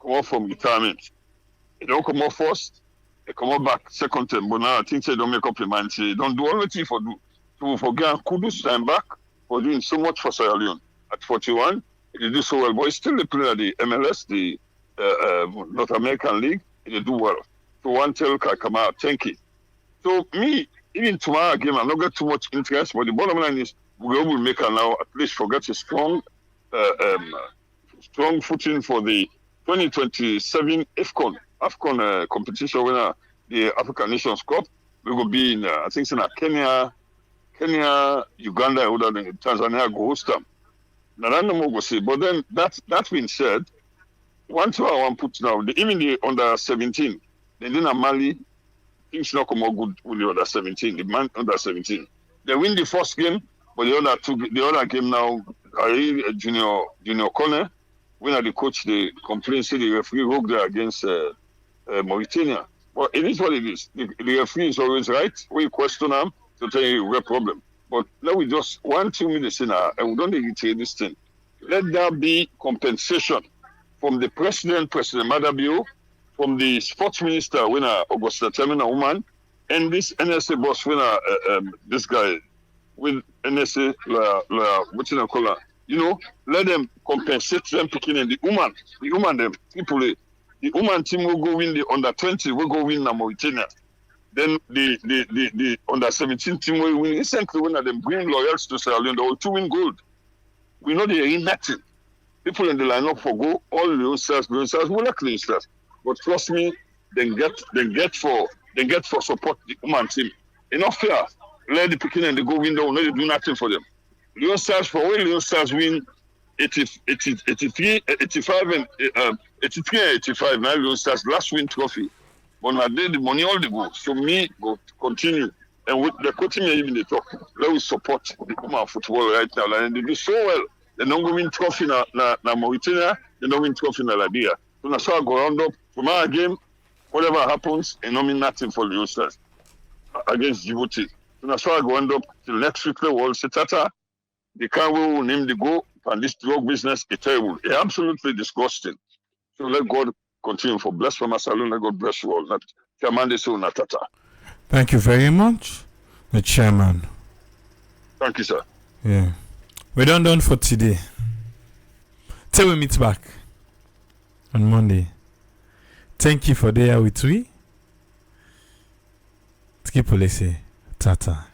M: come out from retirement. They don't come out first, they come out back second term. But now I think they don't make up their mind. Say don't do everything for do. To forget Kudus time back for doing so much for Sierra Leone. At 41, he do so well, but he's still the player of the MLS, the North American League, they do well. So one tell Kakama, thank you. So me, even tomorrow game, I don't get too much interest, but the bottom line is we will make her now at least forget a strong footing for the 2027 AFCON competition winner, the African Nations Cup. We will be in, I think it's in Kenya, Uganda, and Tanzania go host them. Now I don't know what to say, but then that being said, one thing I want to put now, even the under 17, then Mali, things not come out good with the under 17, the man under 17. They win the first game, but the other game now, Junior Corner, when the coach they complain, say the referee broke there against Mauritania. Well, it is what it is. The referee is always right. We question them to tell you a problem. But now we just 1-2 minutes in, and we don't need to this thing. Let there be compensation from the President Madabio, from the sports minister, winner Augusta Termina woman, and this NSA boss winner, this guy with NSA, what's in color? Let them compensate them picking in the woman them people. The woman team will go win the under 20, will go win the Mauritania. Then the under 17 team will win. Recently, when them bring lawyers to Sierra Leone, they will to win gold. We know they ain't nothing. People in the lineup for go all Leone stars, will not clean stars. But trust me, they get for support the woman team. Enough fair. Let the picking and the go win. They do nothing for them. Leone stars for when Leone stars win 83, 85 and 83 and 85. Now Leone stars last win trophy. But I did the money all the go. So me go continue. And with the coaching even they talk, let us support the woman football right now. And they do so well. They don't go win trophy na Mauritania, they don't win trophy na Liberia. So that's how I go round up. Tomorrow game, whatever happens, it don't mean nothing for the stars against Djibouti. So that's how I go round up till next week. They will say, Tata, the car will name the go, and this drug business is terrible. It's absolutely disgusting. So let God continue for bless from us alone. Let God bless you all. Not Chairman de Sona Tata.
A: Thank you very much, the chairman.
M: Thank you, sir.
A: Yeah. We're done for today. Till we meet back on Monday. Thank you for there with we. Tiki Polisi. Tata.